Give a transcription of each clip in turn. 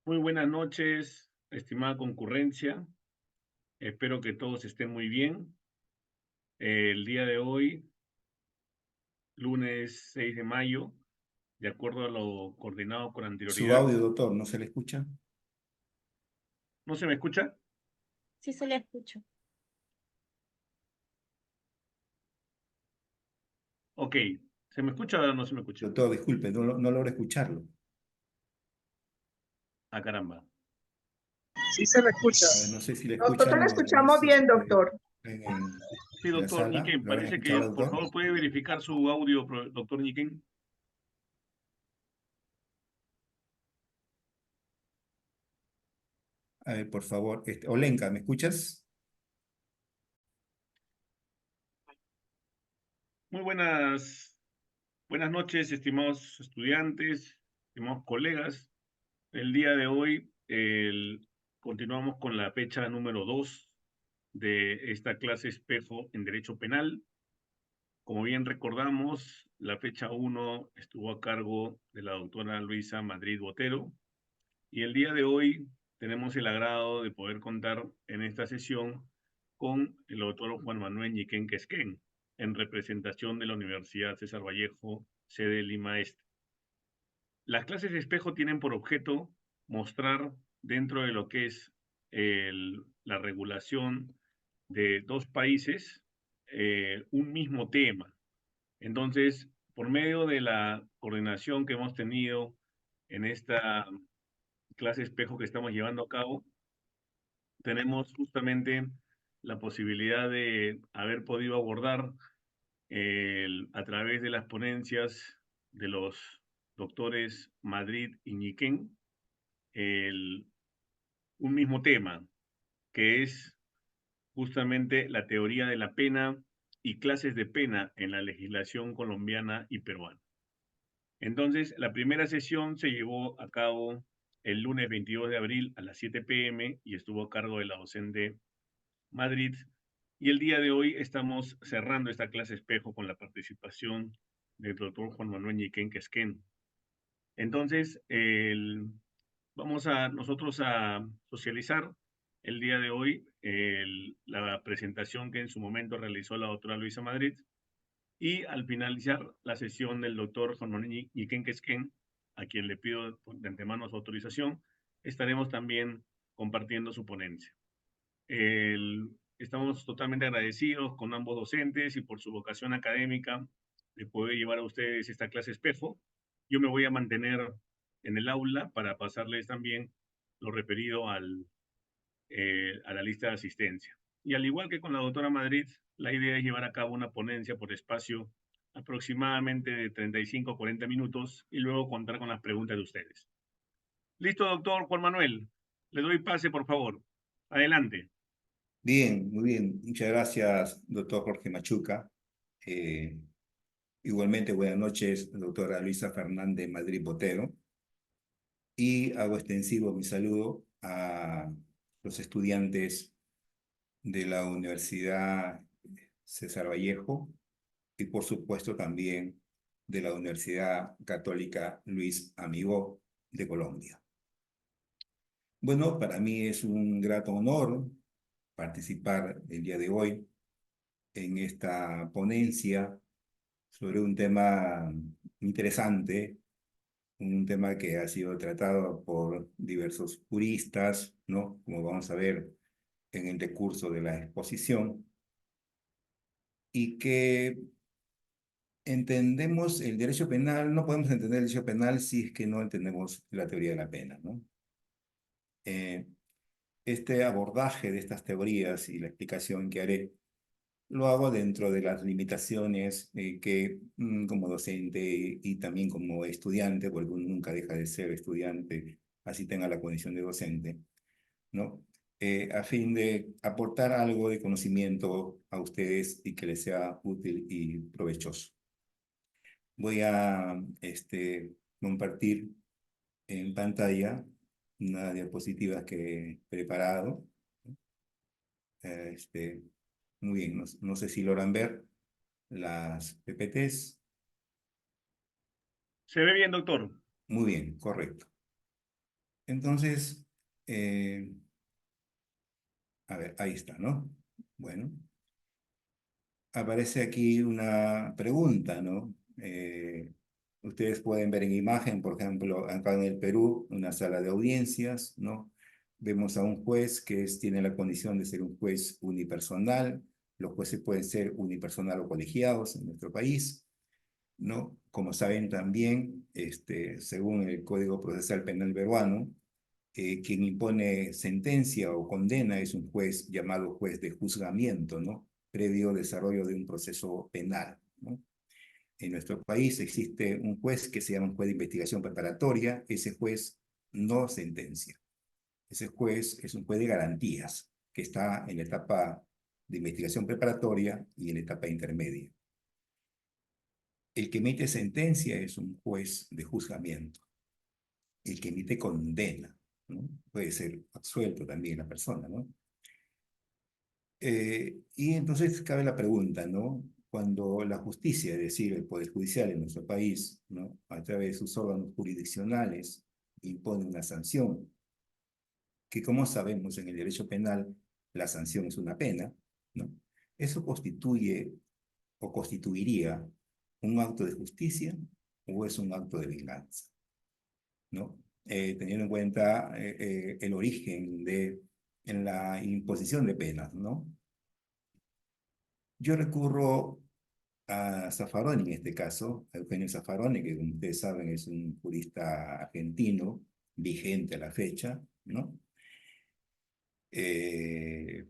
Muy buenas noches, estimada concurrencia. Espero que todos estén muy bien. El día de hoy, lunes 6 de mayo, de acuerdo a lo coordinado con Su anterioridad. audio, doctor, ¿no se le escucha? ¿No se me escucha? Sí, se le escucho. Ok. ¿Se me escucha o no se me escucha? Doctor, disculpe, no logro escucharlo. Ah, caramba. Sí se le escucha. A ver, no sé si le Nosotros escuchan le escuchamos los bien, doctor. en Sí, la doctor sala. Ñiquén, ¿Logran parece escuchar al que, por doctor? favor, puede verificar su audio, doctor Ñiquén. A ver, por favor. Olenka, ¿me escuchas? Muy buenas noches, estimados estudiantes, estimados colegas. El día de hoy continuamos con la fecha número 2 de esta clase espejo en Derecho Penal. Como bien recordamos, la fecha 1 estuvo a cargo de la doctora Luisa Madrid Botero y el día de hoy tenemos el agrado de poder contar en esta sesión con el doctor Juan Manuel Ñiquén Quesquén, en representación de la Universidad César Vallejo, sede Lima Este. Las clases de espejo tienen por objeto mostrar dentro de lo que es la regulación de dos países un mismo tema. Entonces, por medio de la coordinación que hemos tenido en esta clase espejo que estamos llevando a cabo, tenemos justamente la posibilidad de haber podido abordar a través de las ponencias de los doctores Madrid y Ñiquén, el, un mismo tema, que es justamente la teoría de la pena y clases de pena en la legislación colombiana y peruana. Entonces, la primera sesión se llevó a cabo el lunes 22 de abril a las 7 p.m. y estuvo a cargo de la docente Madrid. Y el día de hoy estamos cerrando esta clase espejo con la participación del doctor Juan Manuel Ñiquén Quesquén. Entonces, vamos a nosotros a socializar el día de hoy la presentación que en su momento realizó la doctora Luisa Madrid y al finalizar la sesión del doctor Juan Manuel Ñiquén Quesquén, a quien le pido de antemano su autorización, estaremos también compartiendo su ponencia. Estamos totalmente agradecidos con ambos docentes y por su vocación académica de poder llevar a ustedes esta clase espejo. Yo me voy a mantener en el aula para pasarles también lo referido a la lista de asistencia. Y al igual que con la doctora Madrid, la idea es llevar a cabo una ponencia por espacio aproximadamente de 35 a 40 minutos y luego contar con las preguntas de ustedes. Listo, doctor Juan Manuel. Le doy pase, por favor. Adelante. Bien, muy bien. Muchas gracias, doctor Jorge Machuca. Eh, Igualmente, buenas noches, doctora Luisa Fernández Madrid Botero. Y hago extensivo mi saludo a los estudiantes de la Universidad César Vallejo y por supuesto también de la Universidad Católica Luis Amigó de Colombia. Bueno, para mí es un grato honor participar el día de hoy en esta ponencia sobre un tema interesante, un tema que ha sido tratado por diversos juristas, ¿no? Como vamos a ver en el decurso de la exposición, y que entendemos el derecho penal, no podemos entender el derecho penal si es que no entendemos la teoría de la pena, ¿no? Eh, este abordaje de estas teorías y la explicación que haré lo hago dentro de las limitaciones que como docente y también como estudiante, porque uno nunca deja de ser estudiante, así tenga la condición de docente, ¿no? A fin de aportar algo de conocimiento a ustedes y que les sea útil y provechoso. Voy a compartir en pantalla una diapositiva que he preparado. Eh, Este, Muy bien, no sé si logran ver las PPTs. ¿Se ve bien, doctor? Muy bien, correcto. Entonces, a ver, ahí está, ¿no? Bueno, aparece aquí una pregunta, ¿no? Ustedes pueden ver en imagen, por ejemplo, acá en el Perú, una sala de audiencias, ¿no? Vemos a un juez que tiene la condición de ser un juez unipersonal. Los jueces pueden ser unipersonal o colegiados en nuestro país, ¿no? Como saben también, según el Código Procesal Penal peruano, quien impone sentencia o condena es un juez llamado juez de juzgamiento, ¿no? Previo desarrollo de un proceso penal, ¿no? En nuestro país existe un juez que se llama un juez de investigación preparatoria. Ese juez no sentencia. Ese juez es un juez de garantías que está en la etapa de investigación preparatoria y en la etapa intermedia. El que emite sentencia es un juez de juzgamiento. El que emite condena, ¿no? Puede ser absuelto también la persona, ¿no? Y entonces cabe la pregunta, ¿no? Cuando la justicia, es decir, el Poder Judicial en nuestro país, ¿no? A través de sus órganos jurisdiccionales, impone una sanción, que como sabemos en el derecho penal, la sanción es una pena, ¿no? Eso constituye o constituiría un acto de justicia o es un acto de venganza, ¿no? Teniendo en cuenta el origen en la imposición de penas, ¿no? Yo recurro a Zaffaroni en este caso, a Eugenio Zaffaroni, que como ustedes saben es un jurista argentino, vigente a la fecha, ¿no? Eh,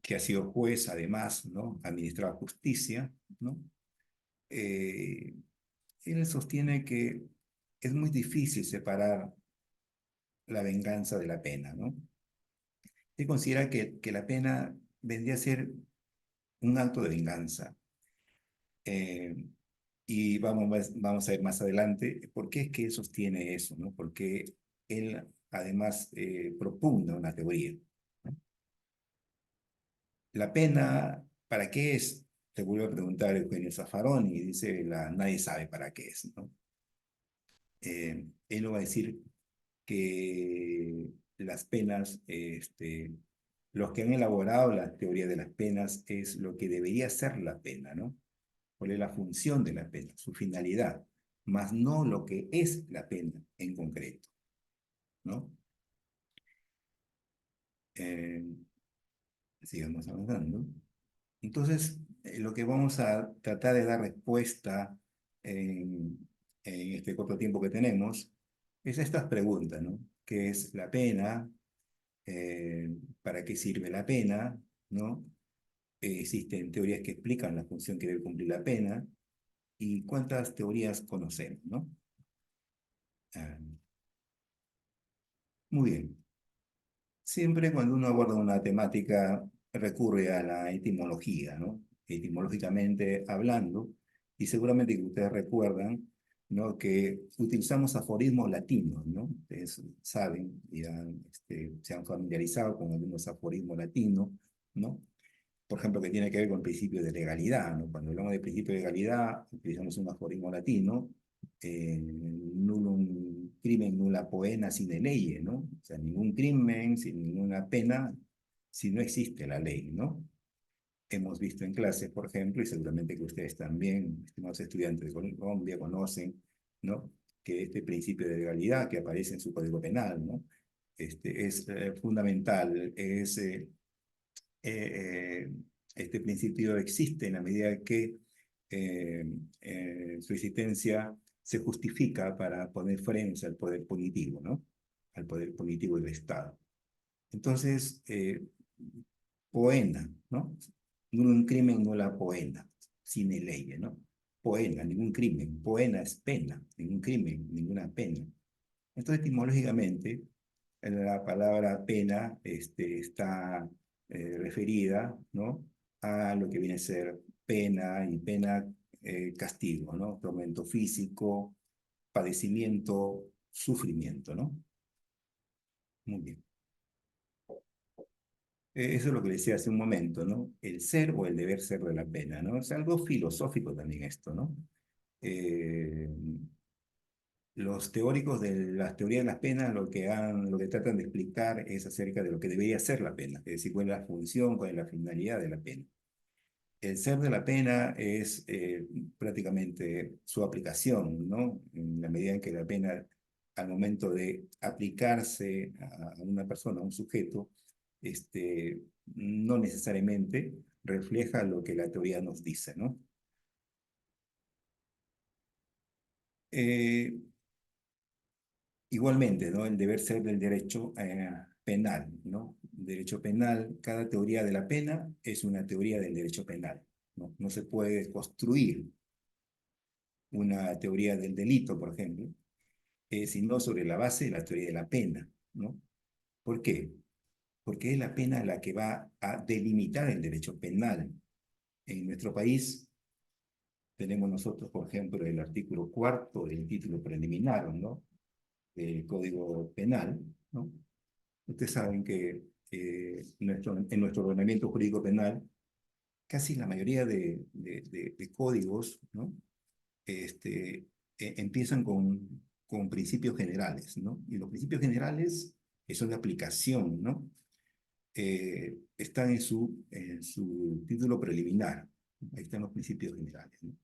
que ha sido juez además, ¿no? Administrado justicia, ¿no? Eh, Él sostiene que es muy difícil separar la venganza de la pena, ¿no? Él considera que la pena vendría a ser un acto de venganza. Eh, y vamos a ver más adelante por qué es que él sostiene eso, ¿no? Porque él además propugna una teoría, ¿no? La pena, ¿para qué es? Te vuelvo a preguntar Eugenio Zaffaroni y dice, nadie sabe para qué es, ¿no? Él no va a decir que las penas, los que han elaborado la teoría de las penas es lo que debería ser la pena, ¿no? ¿Cuál es la función de la pena? Su finalidad, más no lo que es la pena en concreto, ¿no? Eh, Sigamos avanzando. Entonces, lo que vamos a tratar de dar respuesta en este corto tiempo que tenemos es estas preguntas, ¿no? ¿Qué es la pena? ¿Para qué sirve la pena? ¿No? Existen teorías que explican la función que debe cumplir la pena y cuántas teorías conocemos, ¿no? Ah, muy bien. Siempre cuando uno aborda una temática recurre a la etimología, ¿no? Etimológicamente hablando, y seguramente que ustedes recuerdan, ¿no? Que utilizamos aforismos latinos, ¿no? Ustedes saben, ya se han familiarizado con algunos aforismos latinos, ¿no? Por ejemplo, que tiene que ver con el principio de legalidad, ¿no? Cuando hablamos de principio de legalidad, utilizamos un aforismo latino, nullum crimen nulla poena sine ley, ¿no? O sea, ningún crimen sin ninguna pena si no existe la ley, ¿no? Hemos visto en clases, por ejemplo, y seguramente que ustedes también, estimados estudiantes de Colombia, conocen, ¿no? Que este principio de legalidad que aparece en su Código Penal, ¿no? Es fundamental, eh, este principio existe en la medida que su existencia se justifica para poner frenos al poder punitivo, ¿no? Al poder punitivo del Estado. Entonces, poena, ¿no? Un crimen no la poena, sine ley, ¿no? Poena, ningún crimen. Poena es pena, ningún crimen, ninguna pena. Entonces, etimológicamente, la palabra pena está referida, ¿no? A lo que viene a ser pena y pena, castigo, ¿no? Tormento físico, padecimiento, sufrimiento, ¿no? Muy bien. Eso es lo que le decía hace un momento, ¿no? El ser o el deber ser de la pena, ¿no? Es algo filosófico también esto, ¿no? Eh, Los teóricos de las teorías de las penas lo que tratan de explicar es acerca de lo que debería ser la pena, es decir, cuál es la función, cuál es la finalidad de la pena. El ser de la pena es prácticamente su aplicación, ¿no? En la medida en que la pena, al momento de aplicarse a una persona, a un sujeto, no necesariamente refleja lo que la teoría nos dice, ¿no? Eh, Igualmente, ¿no? El deber ser del derecho penal, ¿no? Derecho penal, cada teoría de la pena es una teoría del derecho penal, ¿no? No se puede construir una teoría del delito, por ejemplo, sino sobre la base de la teoría de la pena, ¿no? ¿Por qué? Porque es la pena la que va a delimitar el derecho penal. En nuestro país tenemos nosotros, por ejemplo, el artículo 4 del título preliminar, ¿no? Del Código Penal, ¿no? Ustedes saben que en nuestro ordenamiento jurídico penal, casi la mayoría de códigos, ¿no? Empiezan con principios generales, ¿no? Y los principios generales, que son de aplicación, ¿no? Están en su título preliminar. Ahí están los principios generales, ¿no?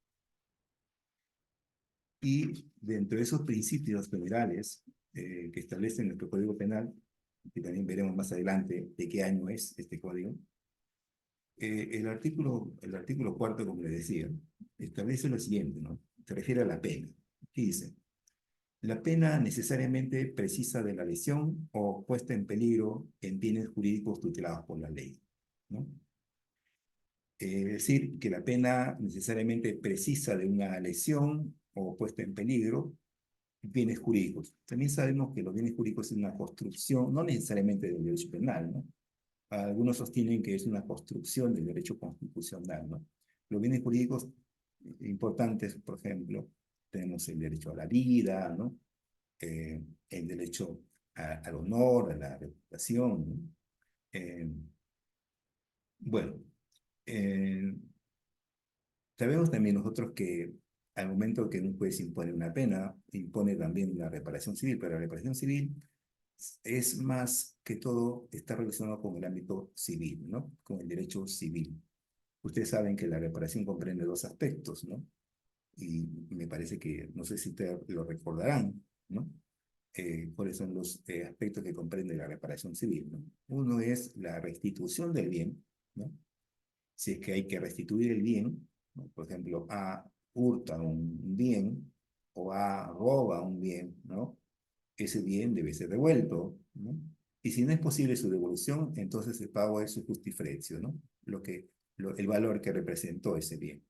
Y dentro de esos principios generales que establecen nuestro Código Penal, que también veremos más adelante de qué año es este código, el artículo cuarto, como le decía, establece lo siguiente, ¿no? Se refiere a la pena. ¿Qué dice? La pena necesariamente precisa de la lesión o puesta en peligro en bienes jurídicos tutelados por la ley, ¿no? Es decir, que la pena necesariamente precisa de una lesión o puesta en peligro bienes jurídicos. También sabemos que los bienes jurídicos es una construcción, no necesariamente del derecho penal, ¿no? Algunos sostienen que es una construcción del derecho constitucional, ¿no? Los bienes jurídicos importantes, por ejemplo, tenemos el derecho a la vida, ¿no? El derecho al honor, a la reputación, ¿no? Eh, bueno, eh, sabemos también nosotros que al momento que un juez impone una pena, impone también una reparación civil, pero la reparación civil es más que todo, está relacionado con el ámbito civil, ¿no? Con el derecho civil. Ustedes saben que la reparación comprende dos aspectos, ¿no? Y me parece que, no sé si ustedes lo recordarán, ¿no? ¿Cuáles son los aspectos que comprende la reparación civil, ¿no? Uno es la restitución del bien, ¿no? Si es que hay que restituir el bien, ¿no? Por ejemplo, A hurta un bien o A roba un bien, ¿no? Ese bien debe ser devuelto, ¿no? Y si no es posible su devolución, entonces el pago es su justifrecio, ¿no? El valor que representó ese bien.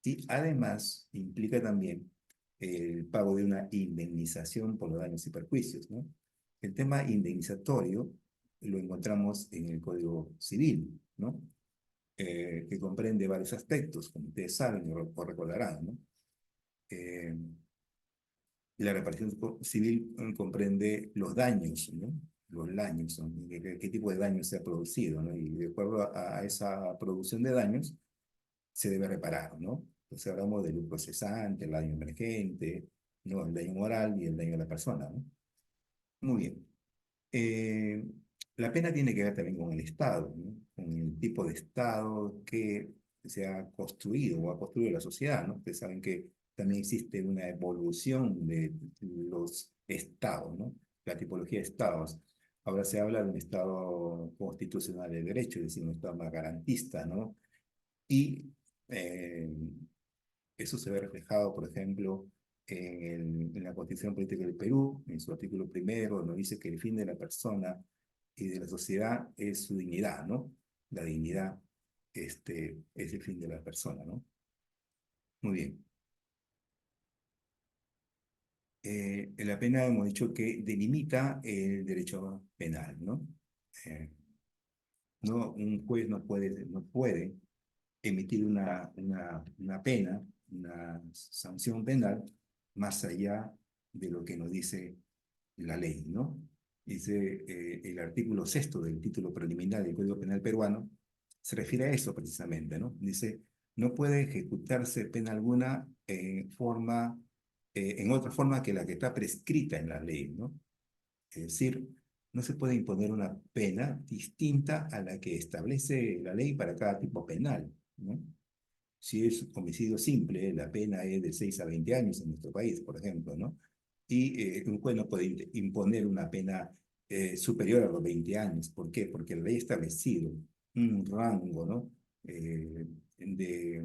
Y además implica también el pago de una indemnización por los daños y perjuicios, ¿no? El tema indemnizatorio lo encontramos en el Código Civil, ¿no? Que comprende varios aspectos, como ustedes saben o recordarán, ¿no? Eh, la reparación civil comprende los daños, ¿no? Los daños, ¿no? ¿Qué tipo de daño se ha producido, ¿no? Y de acuerdo a esa producción de daños, se debe reparar, ¿no? Entonces hablamos del lucro cesante, el daño emergente, ¿no? El daño moral y el daño a la persona, ¿no? Muy bien. Eh, la pena tiene que ver también con el Estado, ¿no? Con el tipo de Estado que se ha construido o ha construido la sociedad, ¿no? Ustedes saben que también existe una evolución de los estados, ¿no? La tipología de estados. Ahora se habla de un estado constitucional de derecho, es decir, un estado más garantista, ¿no? Y eh, eso se ve reflejado, por ejemplo, en la Constitución Política del Perú, en su artículo primero, donde dice que el fin de la persona y de la sociedad es su dignidad, ¿no? La dignidad es el fin de la persona, ¿no? Muy bien. En la pena hemos dicho que delimita el derecho penal, ¿no? Eh, un juez no puede emitir una pena, una sanción penal, más allá de lo que nos dice la ley, ¿no? Dice el artículo sexto del título preliminar del Código Penal peruano, se refiere a eso precisamente, ¿no? Dice, no puede ejecutarse pena alguna en forma en otra forma que la que está prescrita en la ley, ¿no? Es decir, no se puede imponer una pena distinta a la que establece la ley para cada tipo penal, ¿no? Si es homicidio simple, la pena es de 6 a 20 años en nuestro país, por ejemplo, ¿no? Y un juez no puede imponer una pena superior a los 20 años. ¿Por qué? Porque la ley ha establecido un rango, ¿no? De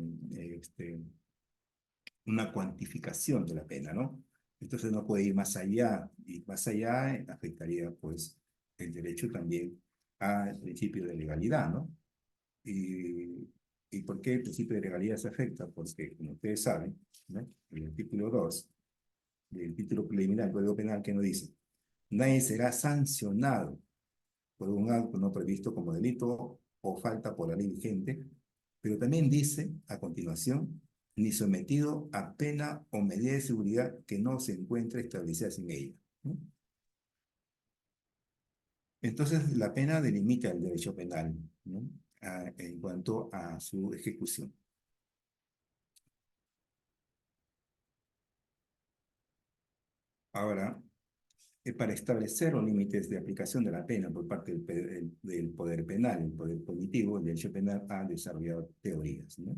una cuantificación de la pena, ¿no? Entonces no puede ir más allá, y más allá afectaría, pues, el derecho también al principio de legalidad, ¿no? Y, ¿Y por qué el principio de legalidad se afecta? Porque, como ustedes saben, ¿no? En el artículo 2 del título preliminar del Código Penal que nos dice: nadie será sancionado por un acto no previsto como delito o falta por la ley vigente, pero también dice, a continuación, ni sometido a pena o medida de seguridad que no se encuentre establecida en ella, ¿no? Entonces, la pena delimita el derecho penal, ¿no? En cuanto a su ejecución. Ahora, para establecer los límites de aplicación de la pena por parte del poder penal, el poder punitivo, el derecho penal ha desarrollado teorías, ¿no?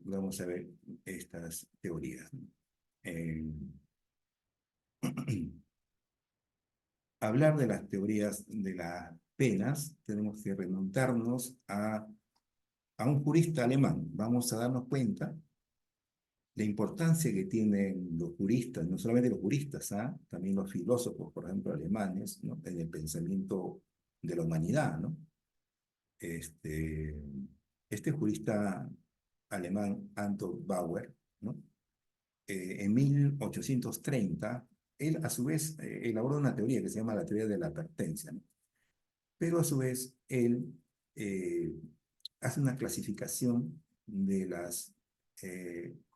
Vamos a ver estas teorías, ¿no? Eh, Hablar de las teorías de las penas, tenemos que remontarnos a un jurista alemán. Vamos a darnos cuenta la importancia que tienen los juristas, no solamente los juristas, también los filósofos, por ejemplo, alemanes, ¿no? En el pensamiento de la humanidad, ¿no? Este, este jurista alemán, Anton Bauer, ¿no? En 1830, él a su vez elaboró una teoría que se llama la teoría de la advertencia, ¿no? Pero a su vez él eh, hace una clasificación de las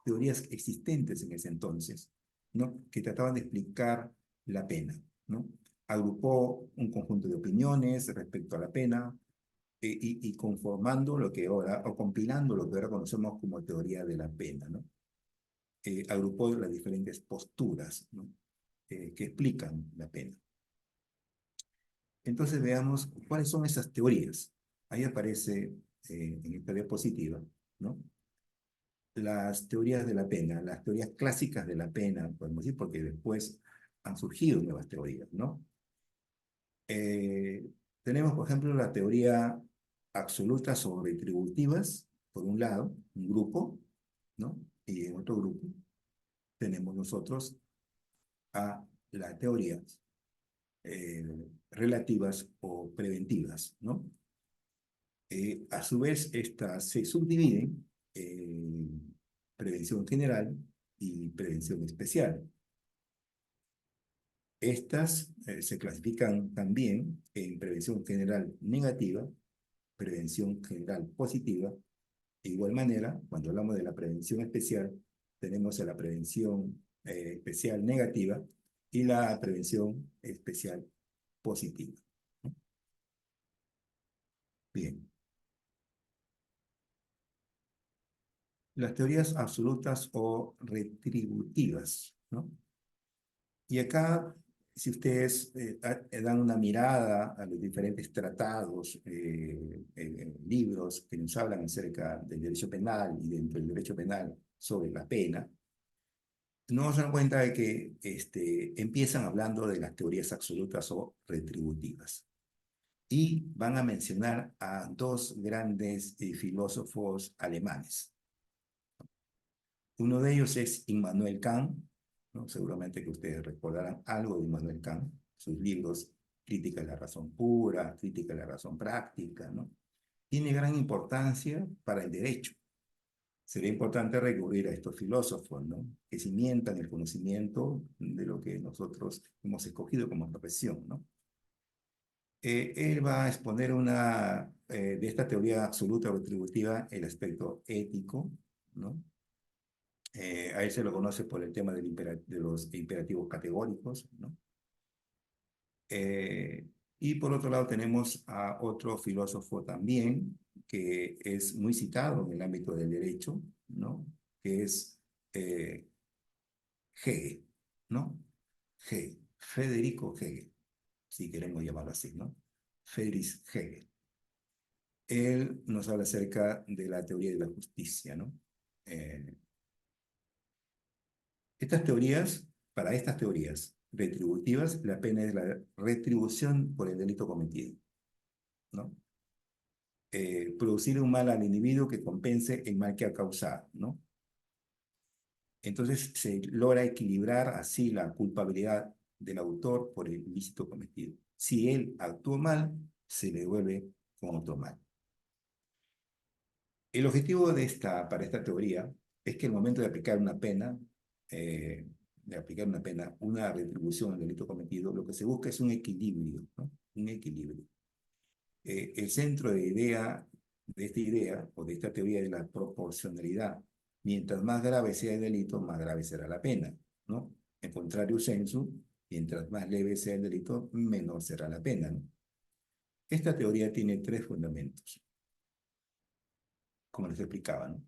teorías existentes en ese entonces, ¿no? Que trataban de explicar la pena, ¿no? Agrupó un conjunto de opiniones respecto a la pena y conformando lo que ahora, o compilando lo que ahora conocemos como teoría de la pena, ¿no? Agrupó las diferentes posturas, ¿no? Que explican la pena. Entonces veamos cuáles son esas teorías. Ahí aparece en esta diapositiva, ¿no? Las teorías de la pena, las teorías clásicas de la pena, podemos decir, porque después han surgido nuevas teorías, ¿no? Tenemos, por ejemplo, la teoría absoluta sobre retributivas, por un lado, un grupo, ¿no? Y en otro grupo tenemos nosotros a las teorías relativas o preventivas, ¿no? A su vez, estas se subdividen en prevención general y prevención especial. Estas se clasifican también en prevención general negativa, prevención general positiva. De igual manera, cuando hablamos de la prevención especial, tenemos a la prevención especial negativa y la prevención especial positiva. Bien. Las teorías absolutas o retributivas, ¿no? Y acá, si ustedes dan una mirada a los diferentes tratados, libros que nos hablan acerca del derecho penal y dentro del derecho penal sobre la pena, nos dan cuenta de que empiezan hablando de las teorías absolutas o retributivas. Y van a mencionar a dos grandes filósofos alemanes. Uno de ellos es Immanuel Kant, ¿no? Seguramente que ustedes recordarán algo de Immanuel Kant, sus libros Crítica de la razón pura, Crítica de la razón práctica, ¿no? Tiene gran importancia para el derecho. Sería importante recurrir a estos filósofos, ¿no? Que cimentan el conocimiento de lo que nosotros hemos escogido como profesión, ¿no? Él va a exponer de esta teoría absoluta o retributiva el aspecto ético, ¿no? A él se lo conoce por el tema de los imperativos categóricos, ¿no? Y por otro lado tenemos a otro filósofo también, que es muy citado en el ámbito del derecho, ¿no? Que es Hegel, ¿no? Hegel, Federico Hegel, si queremos llamarlo así, ¿no? Friedrich Hegel. Él nos habla acerca de la teoría de la justicia, ¿no? Estas teorías, para estas teorías retributivas, la pena es la retribución por el delito cometido, ¿no? Producir un mal al individuo que compense el mal que ha causado, ¿no? Entonces se logra equilibrar así la culpabilidad del autor por el ilícito cometido. Si él actuó mal, se le devuelve con otro mal. El objetivo para esta teoría es que el momento de aplicar una pena, una retribución al delito cometido, lo que se busca es un equilibrio, ¿no? Un equilibrio. El centro de esta idea o de esta teoría es la proporcionalidad. Mientras más grave sea el delito, más grave será la pena, ¿no? En contrario sensu, mientras más leve sea el delito, menor será la pena, ¿no? Esta teoría tiene tres fundamentos, como les explicaba, ¿no?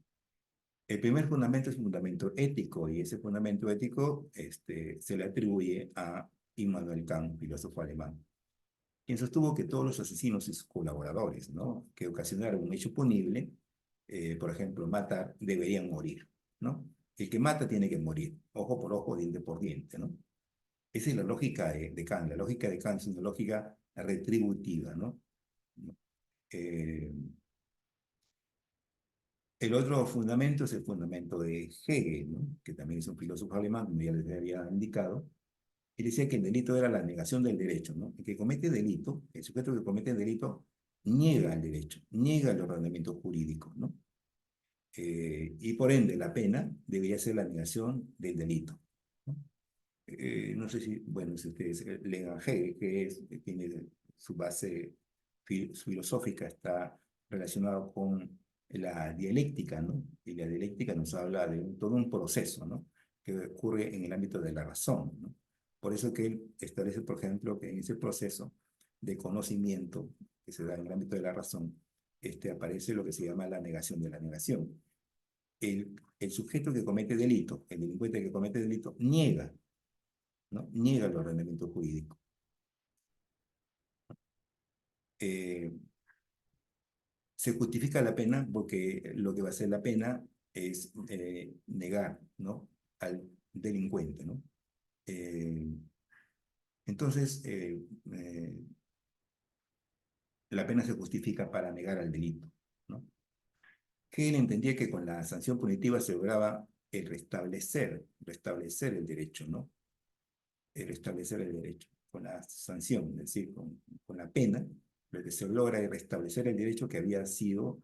El primer fundamento es un fundamento ético, y ese fundamento ético se le atribuye a Immanuel Kant, filósofo alemán, quien sostuvo que todos los asesinos y sus colaboradores, ¿no?, que ocasionaron un hecho punible, por ejemplo, matar, deberían morir, ¿no? El que mata tiene que morir, ojo por ojo, diente por diente, ¿no? Esa es la lógica de Kant. La lógica de Kant es una lógica retributiva, ¿no? El otro fundamento es el fundamento de Hegel, ¿no?, que también es un filósofo alemán, como ya les había indicado. Él decía que el delito era la negación del derecho, ¿no? El que comete delito, el sujeto que comete el delito, niega el derecho, niega el ordenamiento jurídico, ¿no? Y por ende, la pena debería ser la negación del delito, ¿no? No sé si, bueno, si ustedes leen a Hegel, que tiene su base filosófica, está relacionado con la dialéctica, ¿no? Y la dialéctica nos habla de todo un proceso, ¿no?, que ocurre en el ámbito de la razón, ¿no? Por eso que él establece, por ejemplo, que en ese proceso de conocimiento que se da en el ámbito de la razón, aparece lo que se llama la negación de la negación. El sujeto que comete delito, el delincuente que comete delito, niega, ¿no?, niega el ordenamiento jurídico. Se justifica la pena porque lo que va a hacer la pena es negar, ¿no?, al delincuente, ¿no? Entonces, la pena se justifica para negar al delito, ¿no? Que él entendía que con la sanción punitiva se lograba el restablecer el derecho, ¿no? El restablecer el derecho. Con la sanción, es decir, con la pena, lo que se logra es restablecer el derecho que había sido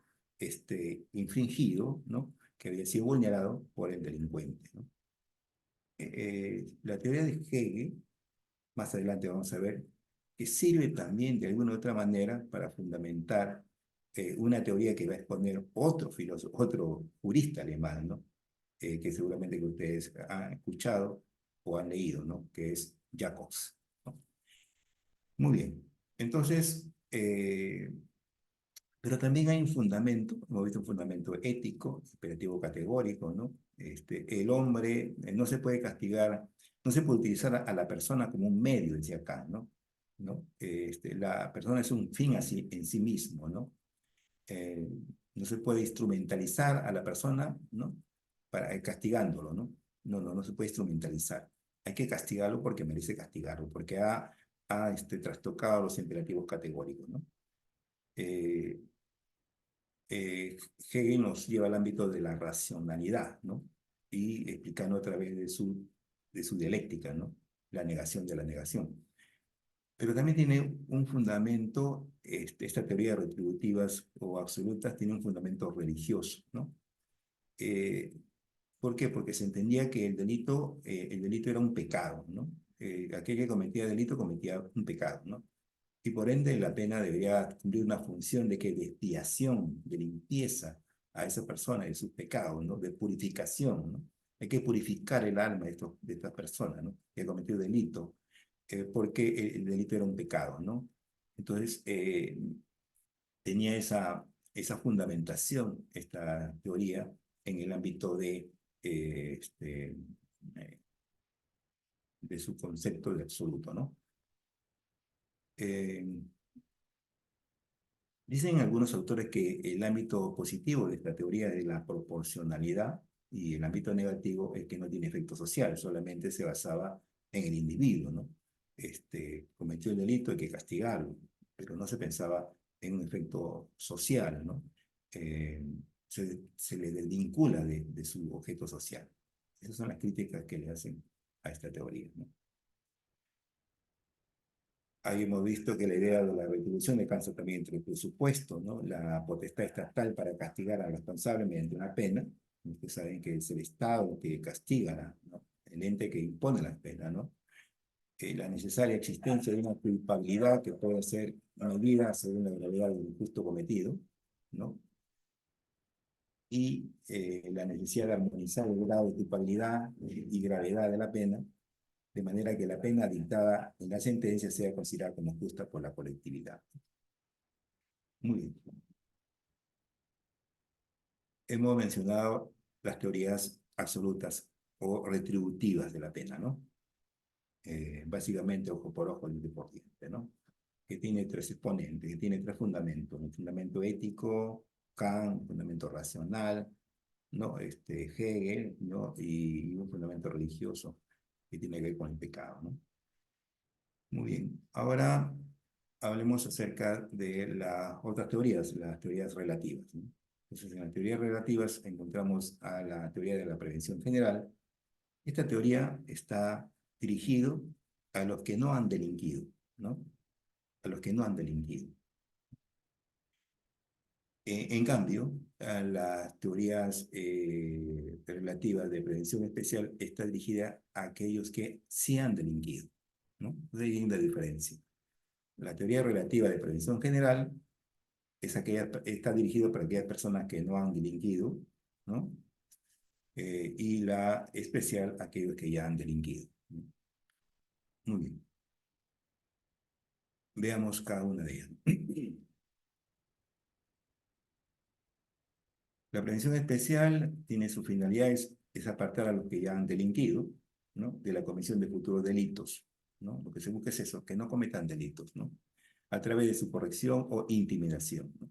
infringido, ¿no?, que había sido vulnerado por el delincuente, ¿no? La teoría de Hegel, más adelante vamos a ver, que sirve también de alguna u otra manera para fundamentar una teoría que va a exponer otro filósofo, otro jurista alemán, ¿no?, que seguramente que ustedes han escuchado o han leído, ¿no?, que es Jacobs, ¿no? Muy bien. Entonces, pero también hay un fundamento, hemos visto un fundamento ético, imperativo categórico, ¿no? El hombre no se puede castigar, no se puede utilizar a la persona como un medio, decía acá, ¿no? ¿No? La persona es un fin así, en sí mismo, ¿no? No se puede instrumentalizar a la persona, ¿no?, para castigándolo, ¿no? No se puede instrumentalizar. Hay que castigarlo porque merece castigarlo, porque ha trastocado los imperativos categóricos, ¿no? Hegel nos lleva al ámbito de la racionalidad, ¿no?, y explicando a través de su dialéctica, ¿no?, la negación de la negación. Pero también tiene un fundamento, esta teoría de retributivas o absolutas tiene un fundamento religioso, ¿no? ¿Por qué? Porque se entendía que el delito era un pecado, ¿no? Aquel que cometía delito cometía un pecado, ¿no? Y por ende la pena debería cumplir una función de expiación, de limpieza a esa persona de sus pecados, ¿no?, de purificación, ¿no? Hay que purificar el alma de estas personas, ¿no?, que ha cometido delito, porque el delito era un pecado, ¿no? Entonces, tenía esa fundamentación, esta teoría, en el ámbito de de su concepto de absoluto, ¿no? Dicen algunos autores que el ámbito positivo de esta teoría es la proporcionalidad y el ámbito negativo es que no tiene efecto social, solamente se basaba en el individuo, ¿no? Cometió el delito, hay que castigarlo, pero no se pensaba en un efecto social, ¿no? Se le desvincula de su objeto social. Esas son las críticas que le hacen a esta teoría, ¿no? Ahí hemos visto que la idea de la retribución descansa también entre el presupuesto, ¿no? La potestad estatal para castigar al responsable mediante una pena. Ustedes saben que es el Estado que castiga, ¿no? El ente que impone las penas, ¿no? La necesaria existencia de una culpabilidad que puede ser medida según la gravedad del injusto cometido, ¿no? Y la necesidad de armonizar el grado de culpabilidad y gravedad de la pena, de manera que la pena dictada en la sentencia sea considerada como justa por la colectividad. Muy bien. Hemos mencionado las teorías absolutas o retributivas de la pena, ¿no? Básicamente ojo por ojo, diente por diente, ¿no? Que tiene tres exponentes, que tiene tres fundamentos: un fundamento ético, Kant, un fundamento racional, ¿no? Hegel, ¿no? Y un fundamento religioso que tiene que ver con el pecado, ¿no? Muy bien. Ahora hablemos acerca de las otras teorías, las teorías relativas, ¿no? Entonces, en las teorías relativas encontramos a la teoría de la prevención general. Esta teoría está dirigido a los que no han delinquido, ¿no? A los que no han delinquido. En cambio, a las teorías relativas de prevención especial está dirigida a aquellos que sí han delinquido, ¿no? Entonces hay una diferencia. La teoría relativa de prevención general está dirigido para aquellas personas que no han delinquido, ¿no? Y la especial, aquellos que ya han delinquido, ¿no? Muy bien. Veamos cada una de ellas. La prevención especial tiene su finalidad es apartar a los que ya han delinquido, ¿no? De la comisión de futuros delitos, ¿no? Lo que se busca es eso, que no cometan delitos, ¿no? A través de su corrección o intimidación, ¿no?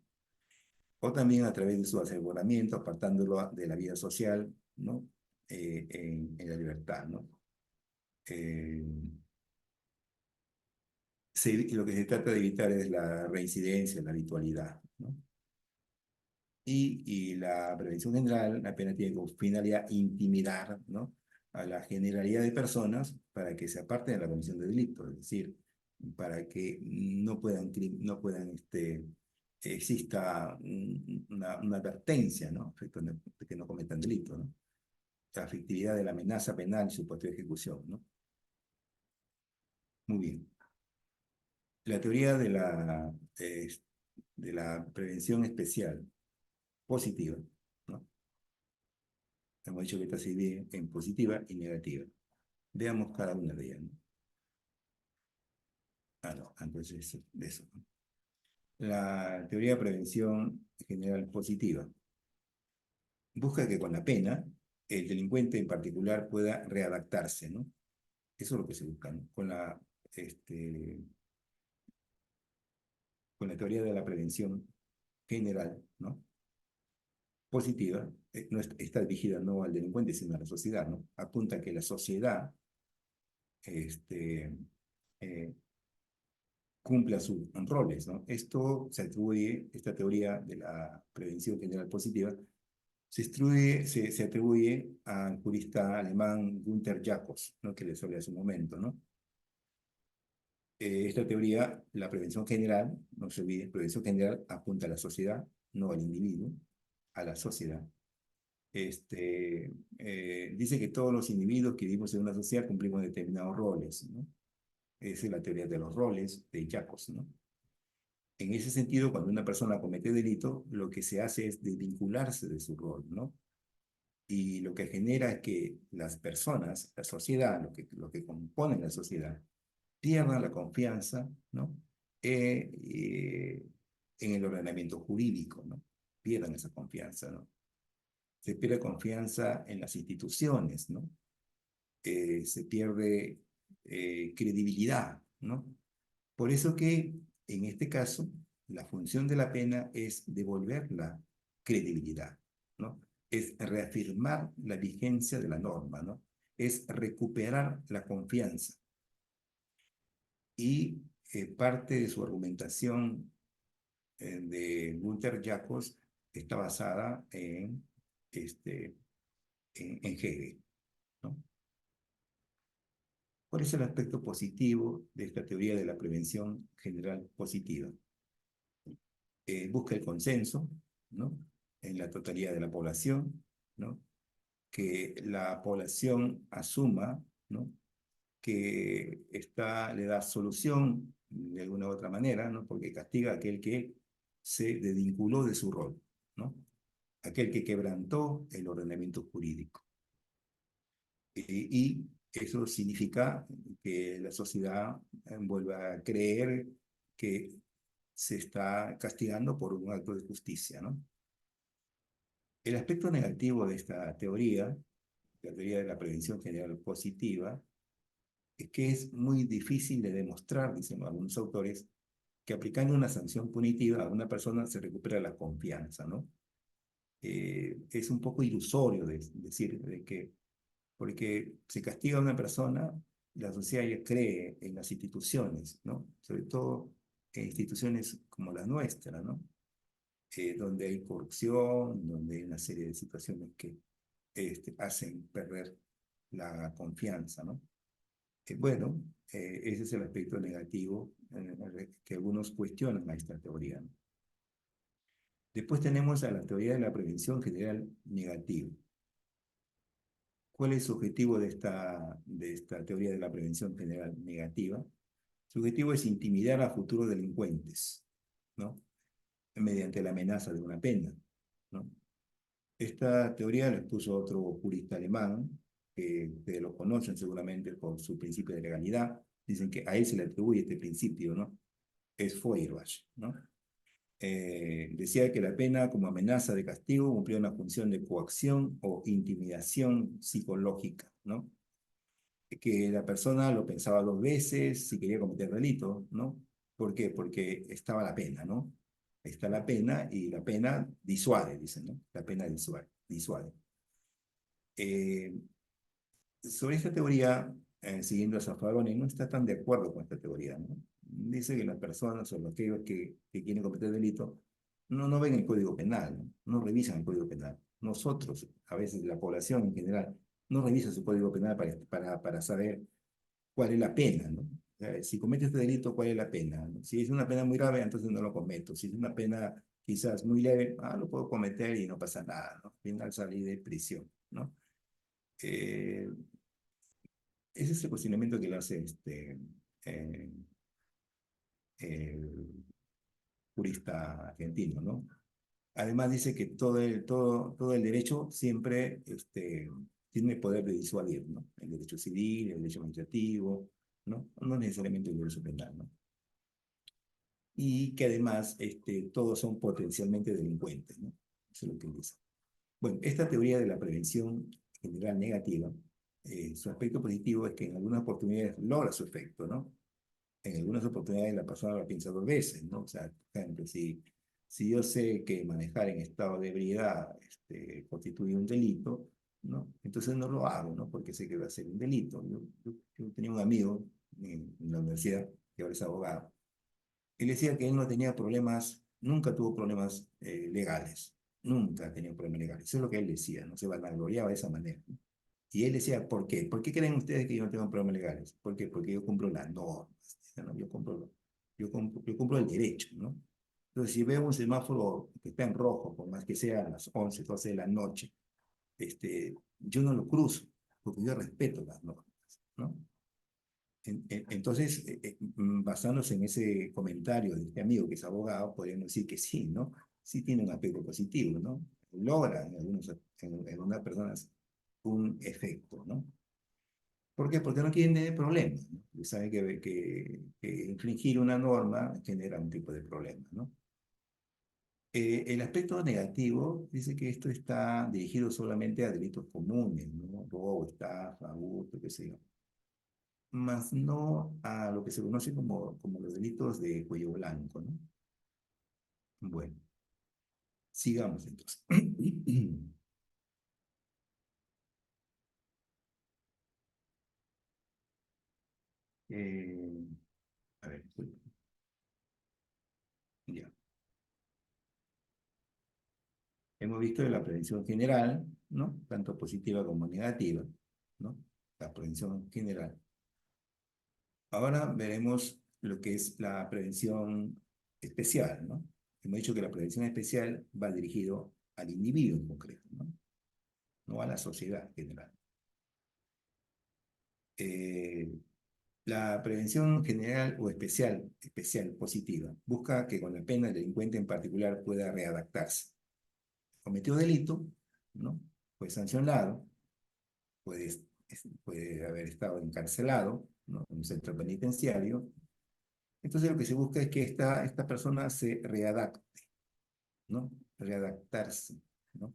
O también a través de su aseguramiento, apartándolo de la vida social, ¿no? En la libertad, ¿no? Lo que se trata de evitar es la reincidencia, la habitualidad, ¿no? Y la prevención general, la pena tiene como finalidad intimidar, ¿no? A la generalidad de personas para que se aparten de la comisión de delitos, es decir, para que exista una advertencia, ¿no? Respecto de que no cometan delitos, ¿no? La efectividad de la amenaza penal y su posterior ejecución, ¿no? Muy bien. La teoría de la prevención especial positiva, ¿no? Hemos dicho que esta se divide en positiva y negativa. Veamos cada una de ellas, ¿no? No, entonces de eso, ¿no? La teoría de prevención general positiva busca que con la pena el delincuente en particular pueda readaptarse, ¿no? Eso es lo que se busca, ¿no? Con la teoría de la prevención general, ¿no? Positiva, no está dirigida no al delincuente, sino a la sociedad, ¿no? Apunta a que la sociedad cumpla sus roles, ¿no? Esta teoría de la prevención general positiva se atribuye al jurista alemán Günther Jacobs, ¿no? Que les hablé hace un momento, ¿no? Esta teoría, la prevención general, no se olvide, prevención general apunta a la sociedad, no al individuo, a la sociedad. Dice que todos los individuos que vivimos en una sociedad cumplimos determinados roles, ¿no? Esa es la teoría de los roles de Jacobs, ¿no? En ese sentido, cuando una persona comete delito, lo que se hace es desvincularse de su rol, ¿no? Y lo que genera es que las personas, la sociedad, lo que compone la sociedad, pierdan la confianza, ¿no? En el ordenamiento jurídico, ¿no? Pierdan esa confianza, ¿no? se pierde confianza en las instituciones, ¿no? Se pierde credibilidad, ¿no? Por eso que en este caso la función de la pena es devolver la credibilidad, ¿no? Es reafirmar la vigencia de la norma, ¿no? Es recuperar la confianza. Y parte de su argumentación de Gunther Jacobs está basada en Hegel, ¿no? ¿Cuál es el aspecto positivo de esta teoría de la prevención general positiva? Busca el consenso, ¿no? En la totalidad de la población, ¿no? Que la población asuma, ¿no? Que le da solución de alguna u otra manera, ¿no? Porque castiga a aquel que se desvinculó de su rol, ¿no? Aquel que quebrantó el ordenamiento jurídico. Y eso significa que la sociedad vuelva a creer que se está castigando por un acto de justicia, ¿no? El aspecto negativo de esta teoría, la teoría de la prevención general positiva, es que es muy difícil de demostrar, dicen algunos autores, que aplicando una sanción punitiva a una persona se recupera la confianza, ¿no? Es un poco ilusorio decir de que porque se castiga a una persona, la sociedad ya cree en las instituciones, ¿no? Sobre todo en instituciones como la nuestra, ¿no? Donde hay corrupción, donde hay una serie de situaciones que hacen perder la confianza, ¿no? Bueno, ese es el aspecto negativo que algunos cuestionan a esta teoría, ¿no? Después tenemos a la teoría de la prevención general negativa. ¿Cuál es su objetivo de esta teoría de la prevención general negativa? Su objetivo es intimidar a futuros delincuentes, ¿no? Mediante la amenaza de una pena, ¿no? Esta teoría la expuso otro jurista alemán, que ustedes lo conocen seguramente por su principio de legalidad. Dicen que a él se le atribuye este principio, ¿no? Es Feuerbach, ¿no? Decía que la pena como amenaza de castigo cumplía una función de coacción o intimidación psicológica, ¿no? Que la persona lo pensaba dos veces si quería cometer delito, ¿no? ¿Por qué? Porque estaba la pena, ¿no? Está la pena y la pena disuade, dicen, ¿no? La pena disuade. Sobre esta teoría, siguiendo a Zaffaroni, no está tan de acuerdo con esta teoría, ¿no? Dice que las personas o aquellos que quieren cometer delito no ven el Código Penal, ¿no? No revisan el Código Penal. Nosotros, a veces la población en general, no revisa su Código Penal para saber cuál es la pena, ¿no? O sea, si cometes este delito, ¿cuál es la pena? ¿No? Si es una pena muy grave, entonces no lo cometo. Si es una pena quizás muy leve, lo puedo cometer y no pasa nada, ¿no? Al final salí de prisión, ¿no? Ese es el cuestionamiento que le hace eh, el jurista argentino, ¿no? Además dice que todo el derecho siempre tiene poder de disuadir, ¿no? El derecho civil, el derecho administrativo, ¿no? No necesariamente el derecho penal, ¿no? Y que además todos son potencialmente delincuentes, ¿no? Eso es lo que dice. Bueno, esta teoría de la prevención general negativa, su aspecto positivo es que en algunas oportunidades logra su efecto, ¿no? En algunas oportunidades la persona lo piensa dos veces, ¿no? O sea, por ejemplo, si yo sé que manejar en estado de ebriedad constituye un delito, ¿no? Entonces no lo hago, ¿no? Porque sé que va a ser un delito. Yo tenía un amigo en la universidad, que ahora es abogado. Él decía que él no tenía problemas, nunca tuvo problemas legales, nunca tenía problemas legales. Eso es lo que él decía, no se vanagloriaba de esa manera, ¿no? Y él decía, ¿por qué? ¿Por qué creen ustedes que yo no tengo problemas legales? ¿Por qué? Porque yo cumplo las normas, ¿no? Yo cumplo el derecho, ¿no? Entonces, si veo un semáforo que está en rojo, por más que sea a las 11, 12 de la noche, yo no lo cruzo, porque yo respeto las normas, ¿no? Entonces, basándose en ese comentario de este amigo que es abogado, podríamos decir que sí, ¿no? Sí tiene un aspecto positivo, ¿no? Logra en algunas personas un efecto, ¿no? ¿Por qué? Porque no quieren tener problemas, ¿no? Y saben que infringir una norma genera un tipo de problema, ¿no? El aspecto negativo dice que esto está dirigido solamente a delitos comunes, ¿no? Robo, estafa, hurto, qué sé yo, más no a lo que se conoce como los delitos de cuello blanco, ¿no? Bueno, sigamos entonces. Eh, a ver, ya. Hemos visto de la prevención general, ¿no? Tanto positiva como negativa, ¿no? La prevención general. Ahora veremos lo que es la prevención especial, ¿no? Hemos dicho que la prevención especial va dirigido al individuo en concreto, ¿no? No a la sociedad en general. Eh, la prevención general o especial positiva, busca que con la pena el delincuente en particular pueda readaptarse. Cometió delito, ¿no? Fue sancionado, puede, puede haber estado encarcelado, ¿no? En un centro penitenciario. Entonces lo que se busca es que esta persona se readapte, ¿no? Readaptarse, ¿no?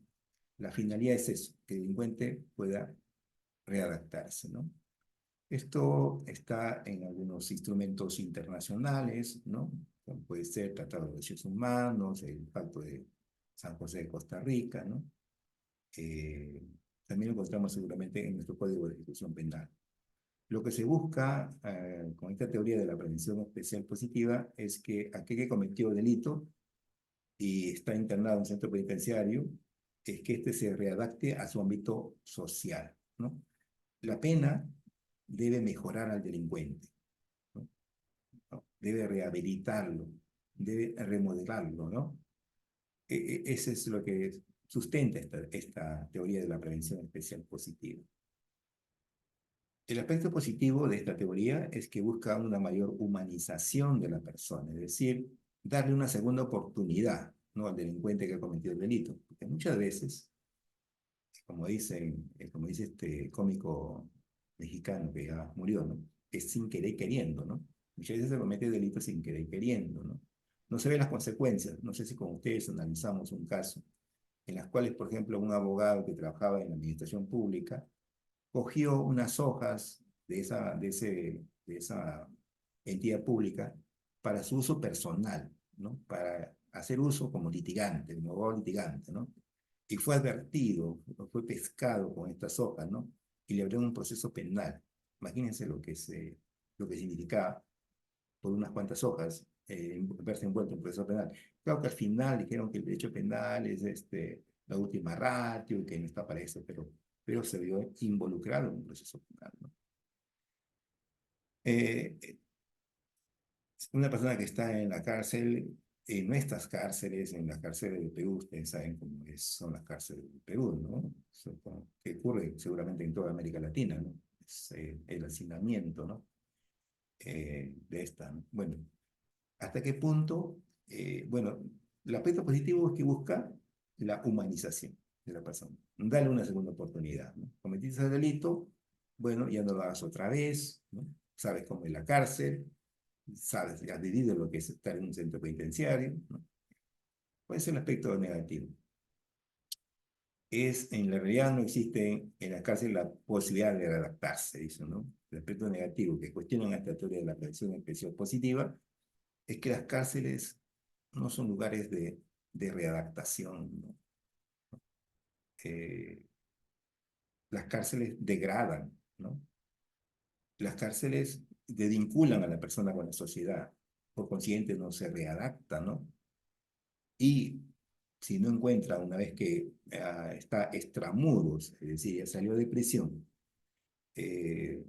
La finalidad es eso, que el delincuente pueda readaptarse, ¿no? Esto está en algunos instrumentos internacionales, ¿no? Como puede ser el Tratado de Derechos Humanos, el Pacto de San José de Costa Rica, ¿no? Eh, También lo encontramos seguramente en nuestro Código de Ejecución Penal. Lo que se busca con esta teoría de la prevención especial positiva es que aquel que cometió delito y está internado en un centro penitenciario, es que éste se readapte a su ámbito social, ¿no? La pena debe mejorar al delincuente, ¿no? Debe rehabilitarlo, debe remodelarlo, ¿no? Ese es lo que sustenta esta teoría de la prevención especial positiva. El aspecto positivo de esta teoría es que busca una mayor humanización de la persona, es decir, darle una segunda oportunidad, ¿no? Al delincuente que ha cometido el delito. Porque muchas veces, como dice este cómico mexicano que ya murió, ¿no? Es sin querer queriendo, ¿no? Muchas veces se comete delitos sin querer queriendo, ¿no? No se ven las consecuencias. No sé si con ustedes analizamos un caso en las cuales, por ejemplo, un abogado que trabajaba en la administración pública cogió unas hojas de esa entidad pública para su uso personal, ¿no? Para hacer uso como litigante, como abogado litigante, ¿no? Y fue advertido, fue pescado con estas hojas, ¿no? Y le abrieron un proceso penal. Imagínense lo que significaba por unas cuantas hojas verse envuelto en un proceso penal. Claro que al final dijeron que el derecho penal es la última ratio y que no está para eso, pero se vio involucrado en un proceso penal, ¿no? Eh, una persona que está en la cárcel, en nuestras cárceles, en las cárceles de Perú, ustedes saben cómo son las cárceles de Perú, ¿no? Que ocurre seguramente en toda América Latina, ¿no? Es el hacinamiento, ¿no? De esta, ¿no? Bueno, ¿hasta qué punto? Bueno, el aspecto positivo es que busca la humanización de la persona. Dale una segunda oportunidad, ¿no? Cometiste ese delito, bueno, ya no lo hagas otra vez, ¿no? Sabes cómo es la cárcel, sabes, has vivido lo que es estar en un centro penitenciario, ¿no? Puede ser el aspecto negativo. En la realidad no existe en la cárcel la posibilidad de adaptarse, dice, ¿no? El aspecto negativo que cuestionan esta teoría de la prevención especial positiva es que las cárceles no son lugares de readaptación, ¿no? Eh, las cárceles degradan, ¿no? Las cárceles desvinculan a la persona con la sociedad, por consiguiente no se readapta, ¿no? Y si no encuentra una vez que está extramuros, es decir, ya salió de prisión, eh,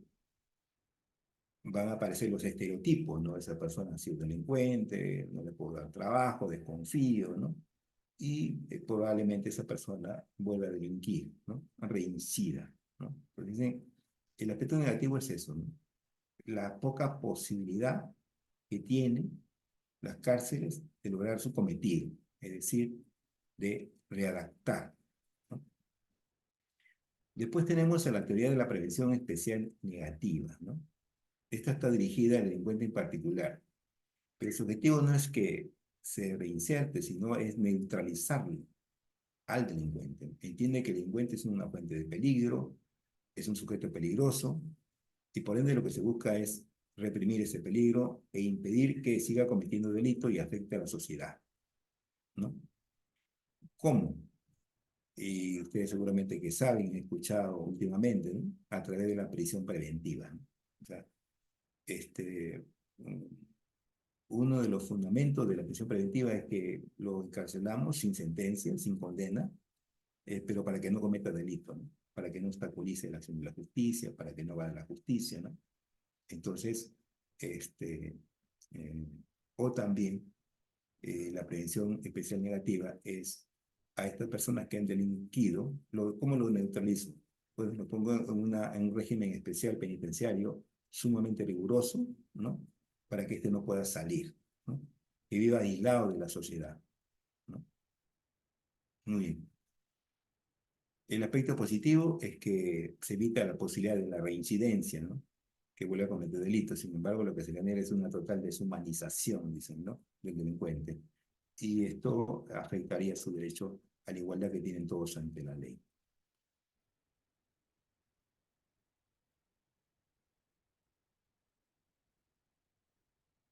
van a aparecer los estereotipos, ¿no? Esa persona ha sido delincuente, no le puedo dar trabajo, desconfío, ¿no? Y probablemente esa persona vuelva a delinquir, ¿no? Reincida, ¿no? Pero dicen, el aspecto negativo es eso, ¿no? La poca posibilidad que tienen las cárceles de lograr su cometido, es decir, de readaptar, ¿no? Después tenemos a la teoría de la prevención especial negativa, ¿no? Esta está dirigida al delincuente en particular, pero su objetivo no es que se reinserte, sino es neutralizarlo al delincuente. Entiende que el delincuente es una fuente de peligro, es un sujeto peligroso, y por ende lo que se busca es reprimir ese peligro e impedir que siga cometiendo delito y afecte a la sociedad, ¿no? ¿Cómo? Y ustedes seguramente que saben, han escuchado últimamente, ¿no? A través de la prisión preventiva, ¿no? O sea, este, uno de los fundamentos de la prisión preventiva es que lo encarcelamos sin sentencia, sin condena, pero para que no cometa delito, ¿no? Para que no obstaculice la acción de la justicia, para que no vaya a la justicia, ¿no? Entonces, este, eh, o también la prevención especial negativa es a estas personas que han delinquido, ¿cómo lo neutralizo? Pues lo pongo en un régimen especial penitenciario sumamente riguroso, ¿no? Para que éste no pueda salir, ¿no? Que viva aislado de la sociedad, ¿no? Muy bien. El aspecto positivo es que se evita la posibilidad de la reincidencia, ¿no? Que vuelva a cometer delitos. Sin embargo, lo que se genera es una total deshumanización, dicen, ¿no? Del delincuente. Y esto afectaría su derecho a la igualdad que tienen todos ante la ley.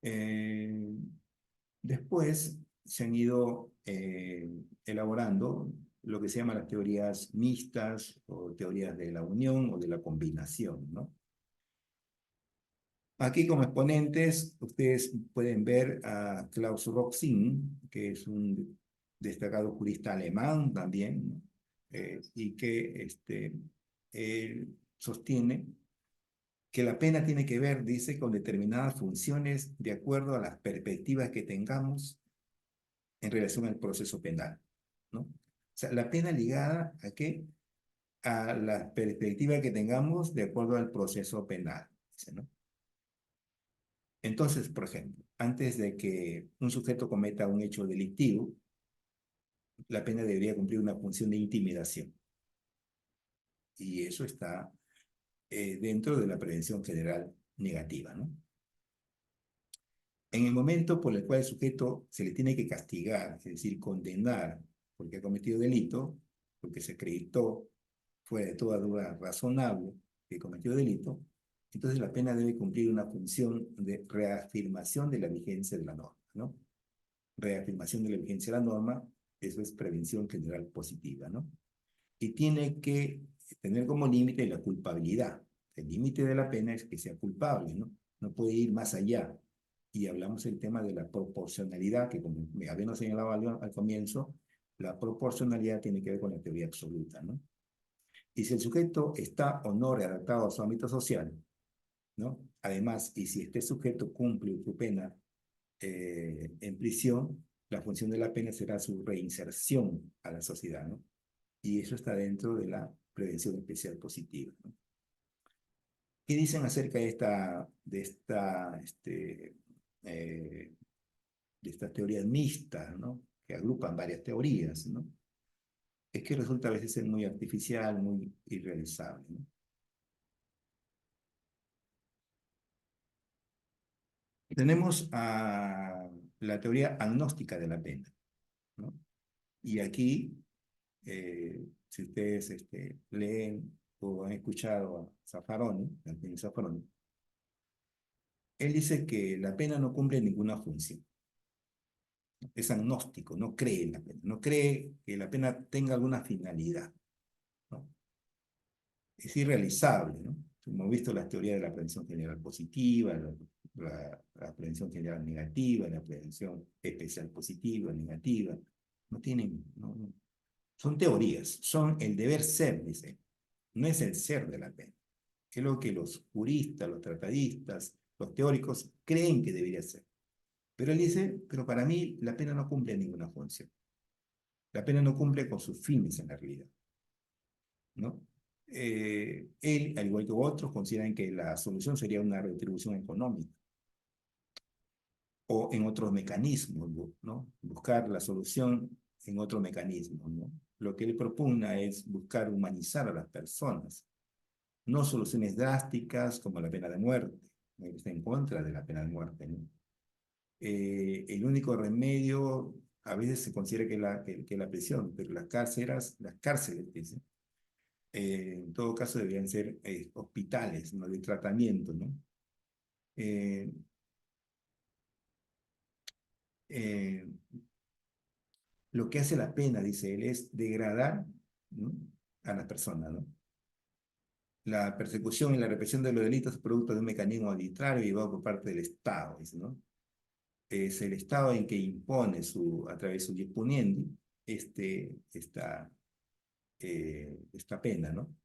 Eh, Después se han ido elaborando lo que se llaman las teorías mixtas o teorías de la unión o de la combinación, ¿no? Aquí como exponentes ustedes pueden ver a Klaus Roxin, que es un destacado jurista alemán también, ¿no? Y que él sostiene que la pena tiene que ver, dice, con determinadas funciones de acuerdo a las perspectivas que tengamos en relación al proceso penal, ¿no? O sea, la pena ligada a qué? A la perspectiva que tengamos de acuerdo al proceso penal, dice, ¿no? Entonces, por ejemplo, antes de que un sujeto cometa un hecho delictivo, la pena debería cumplir una función de intimidación. Y eso está dentro de la prevención general negativa, ¿no? En el momento por el cual el sujeto se le tiene que castigar, es decir, condenar porque ha cometido delito, porque se acreditó fuera de toda duda razonable que cometió delito, entonces la pena debe cumplir una función de reafirmación de la vigencia de la norma, ¿no? Reafirmación de la vigencia de la norma, eso es prevención general positiva, ¿no? Y tiene que tener como límite la culpabilidad. El límite de la pena es que sea culpable, ¿no? No puede ir más allá. Y hablamos del tema de la proporcionalidad, que como me habíamos señalado al comienzo, la proporcionalidad tiene que ver con la teoría absoluta, ¿no? Y si el sujeto está o no readaptado a su ámbito social, ¿no? Además, y si este sujeto cumple su pena en prisión, la función de la pena será su reinserción a la sociedad, ¿no? Y eso está dentro de la prevención especial positiva, ¿no? ¿Qué dicen acerca eh, de estas teorías mixtas, ¿no? Que agrupan varias teorías, ¿no? Es que resulta a veces ser muy artificial, muy irrealizable, ¿no? Tenemos a la teoría agnóstica de la pena, ¿no? Y aquí, si ustedes leen o han escuchado a Zaffaroni, Antonio Zaffaroni, él dice que la pena no cumple ninguna función. Es agnóstico, no cree en la pena, no cree que la pena tenga alguna finalidad, ¿no? Es irrealizable, ¿no? Hemos visto las teorías de la prevención general positiva, la prevención general negativa, la prevención especial positiva, negativa. No tienen, son teorías, son el deber ser, dice. No es el ser de la pena. Es lo que los juristas, los tratadistas, los teóricos creen que debería ser. Pero él dice, pero para mí la pena no cumple ninguna función. La pena no cumple con sus fines en la realidad, ¿no? Él, al igual que otros, consideran que la solución sería una retribución económica o en otros mecanismos, ¿no? Buscar la solución en otro mecanismo, ¿no? Lo que él propugna es buscar humanizar a las personas, no soluciones drásticas como la pena de muerte. Él está en contra de la pena de muerte, ¿no? El único remedio a veces se considera que la prisión, pero las cárceles, dicen, en todo caso deberían ser hospitales, ¿no? De tratamiento, ¿no? Eh, eh, lo que hace la pena, dice él, es degradar, ¿no? A la persona, ¿no? La persecución y la represión de los delitos es producto de un mecanismo arbitrario llevado por parte del Estado, dice, ¿no? Es el Estado en que impone a través de su disponiendo esta pena, ¿no?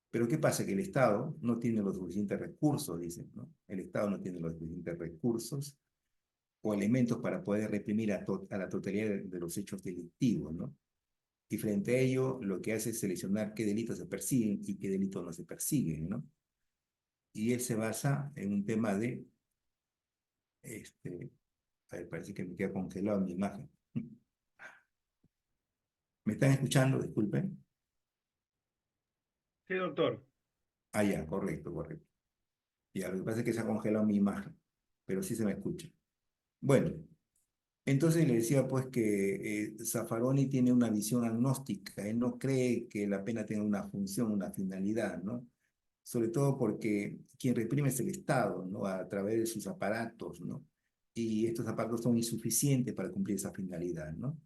Pero ¿qué pasa? Que el Estado no tiene los suficientes recursos, dicen, ¿no? El Estado no tiene los suficientes recursos o elementos para poder reprimir a la totalidad de los hechos delictivos, ¿no? Y frente a ello, lo que hace es seleccionar qué delitos se persiguen y qué delitos no se persiguen, ¿no? Y él se basa en un tema de, a ver, parece que me queda congelado mi imagen. ¿Me están escuchando? Disculpen. Sí, doctor. Ah, ya, correcto, correcto. Ya, lo que pasa es que se ha congelado mi imagen, pero sí se me escucha. Bueno, entonces le decía pues que Zaffaroni tiene una visión agnóstica, él no cree que la pena tenga una función, una finalidad, ¿no? Sobre todo porque quien reprime es el Estado, ¿no? A través de sus aparatos, ¿no? Y estos aparatos son insuficientes para cumplir esa finalidad, ¿no?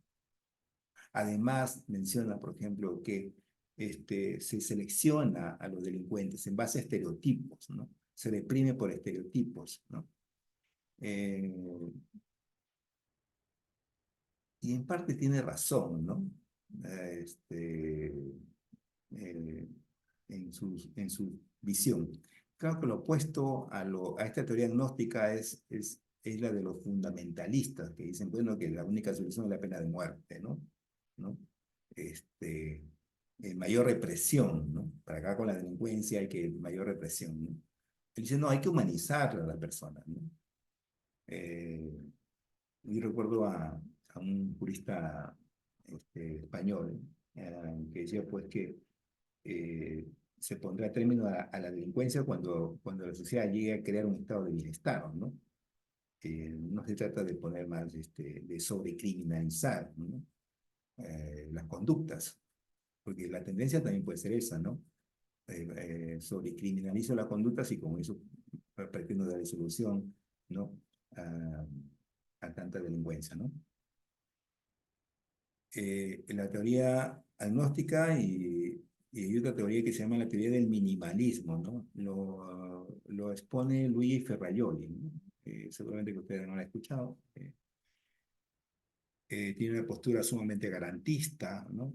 Además, menciona, por ejemplo, que se selecciona a los delincuentes en base a estereotipos, ¿no? Se reprime por estereotipos, ¿no? Eh, y en parte tiene razón, ¿no? Eh, Este, eh, en su visión. Claro que lo opuesto a esta teoría agnóstica es la de los fundamentalistas, que dicen, bueno, que la única solución es la pena de muerte, ¿no? ¿No? Este, Mayor represión, ¿no? Para acabar con la delincuencia hay que mayor represión, ¿no? Él dice, no, hay que humanizar a la persona, ¿no? Eh, yo recuerdo a un jurista español que decía pues que eh, se pondrá término a la delincuencia cuando la sociedad llegue a crear un estado de bienestar, ¿no? No se trata de poner más, de sobrecriminalizar, ¿no? Las conductas, porque la tendencia también puede ser esa, ¿no? Sobrecriminalizo las conductas y como eso pretendo dar solución, ¿no? A, a tanta delincuencia, ¿no? La teoría agnóstica y hay otra teoría que se llama la teoría del minimalismo, ¿no? Lo expone Luigi Ferrajoli, ¿no? Seguramente que ustedes no lo han escuchado. Tiene una postura sumamente garantista, ¿no?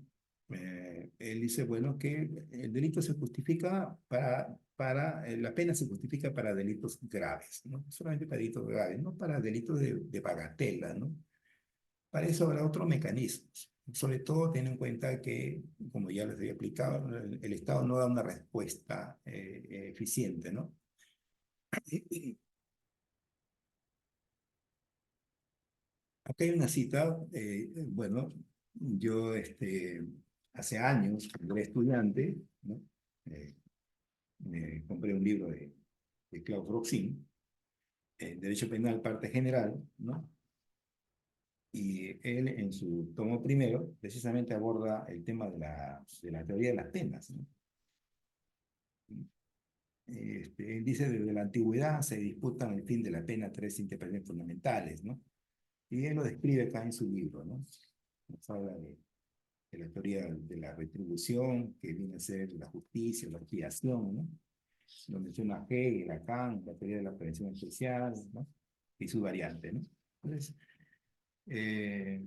Él dice, bueno, que el delito se justifica la pena se justifica para delitos graves, ¿no? Solamente para delitos graves, no para delitos de bagatela, ¿no? Para eso habrá otros mecanismos. Sobre todo, ten en cuenta que, como ya les había explicado, el Estado no da una respuesta eficiente, ¿no? Acá hay una cita, bueno, yo hace años, cuando era estudiante, ¿no? Eh, Me compré un libro de Klaus Roxin, Derecho Penal, parte general, ¿no? Y él en su tomo primero precisamente aborda el tema de la teoría de las penas, ¿no? Él dice, desde la antigüedad se disputan el fin de la pena tres interpretaciones fundamentales, ¿no? Y él lo describe acá en su libro, ¿no? Nos habla de la teoría de la retribución, que viene a ser la justicia, la expiación, ¿no? Lo menciona Hegel, Lacan, la teoría de la prevención especial, ¿no? Y su variante, ¿no? Entonces, eh,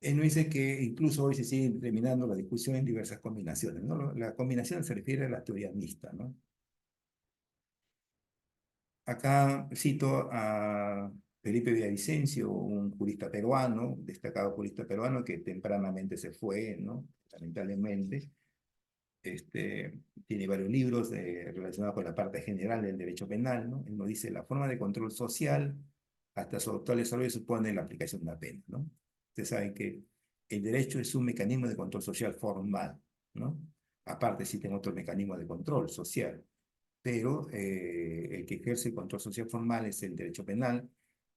él nos dice que incluso hoy se sigue terminando la discusión en diversas combinaciones, ¿no? La combinación se refiere a la teoría mixta, ¿no? Acá cito a Felipe Villavicencio, un jurista peruano, destacado jurista peruano que tempranamente se fue, ¿no? Lamentablemente. Tiene varios libros relacionados con la parte general del derecho penal, ¿no? Él nos dice, la forma de control social hasta su actual desarrollo supone la aplicación de la pena, ¿no? Ustedes saben que el derecho es un mecanismo de control social formal, ¿no? Aparte existen otros mecanismos de control social. pero el que ejerce control social formal es el derecho penal,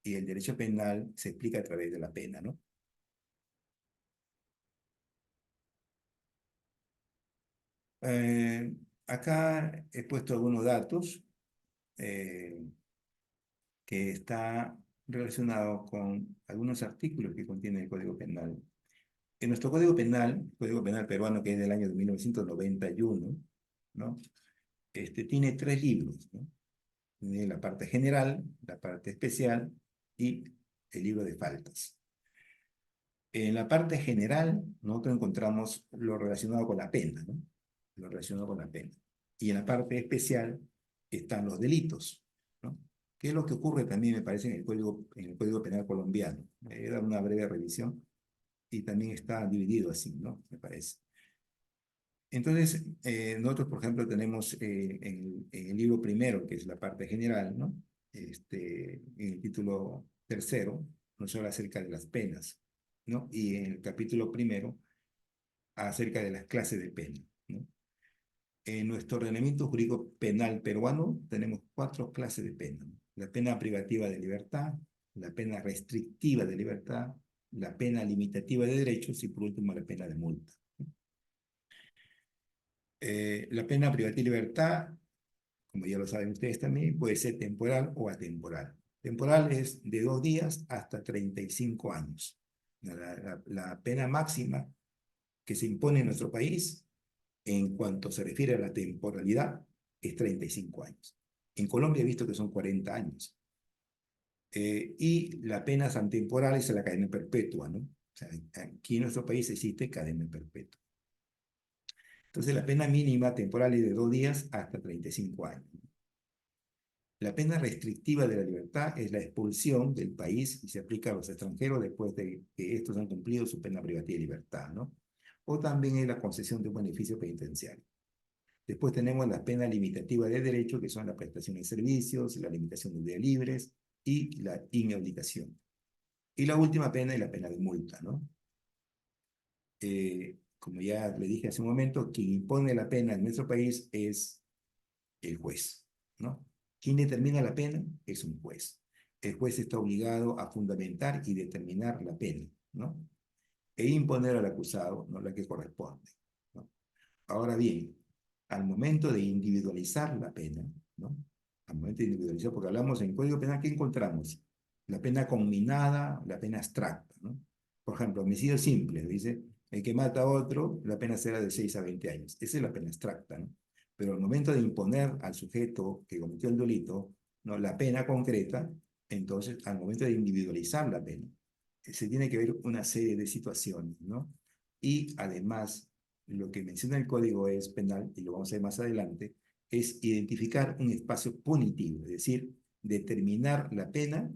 y el derecho penal se explica a través de la pena, ¿no? Eh, Acá he puesto algunos datos eh, que está relacionado con algunos artículos que contiene el Código Penal. En nuestro Código Penal peruano, que es del año de 1991, ¿no? Tiene tres libros, ¿no? Tiene la parte general, la parte especial y el libro de faltas. En la parte general, nosotros encontramos lo relacionado con la pena, ¿no? Lo relacionado con la pena. Y en la parte especial están los delitos, ¿no? ¿Qué es lo que ocurre también, me parece, en el Código Penal colombiano? He dado una breve revisión y también está dividido así, ¿no? Me parece. Entonces, nosotros, por ejemplo, tenemos en el libro primero, que es la parte general, ¿no? En el título tercero, nos habla acerca de las penas, ¿no? Y en el capítulo primero, acerca de las clases de pena, ¿no? En nuestro ordenamiento jurídico penal peruano tenemos cuatro clases de pena, ¿no? La pena privativa de libertad, la pena restrictiva de libertad, la pena limitativa de derechos y por último la pena de multa. La pena privativa de libertad, como ya lo saben ustedes también, puede ser temporal o atemporal. Temporal es de 2 días hasta 35 años. La pena máxima que se impone en nuestro país en cuanto se refiere a la temporalidad es 35 años. En Colombia he visto que son 40 años. Y la pena antemporal es la cadena perpetua, ¿no? O sea, aquí en nuestro país existe cadena perpetua. Entonces la pena mínima temporal es de 2 días hasta 35 años. La pena restrictiva de la libertad es la expulsión del país y se aplica a los extranjeros después de que estos han cumplido su pena privativa de libertad, ¿no? O también es la concesión de un beneficio penitenciario. Después tenemos la pena limitativa de derecho, que son la prestación de servicios, la limitación de días libres y la inhabilitación. Y la última pena es la pena de multa, ¿no? Como ya le dije hace un momento, quien impone la pena en nuestro país es el juez, ¿no? Quien determina la pena es un juez. El juez está obligado a fundamentar y determinar la pena, ¿no? E imponer al acusado, ¿no?, la que corresponde, ¿no? Ahora bien, al momento de individualizar la pena, ¿no? Al momento de individualizar, porque hablamos en el Código Penal, ¿qué encontramos? La pena conminada, la pena abstracta, ¿no? Por ejemplo, homicidio simple, dice, el que mata a otro, la pena será de 6 a 20 años. Esa es la pena abstracta, ¿no? Pero al momento de imponer al sujeto que cometió el delito, ¿no?, la pena concreta, entonces, al momento de individualizar la pena, se tiene que ver una serie de situaciones, ¿no? Y además, lo que menciona el Código es penal, y lo vamos a ver más adelante, es identificar un espacio punitivo, es decir, determinar la pena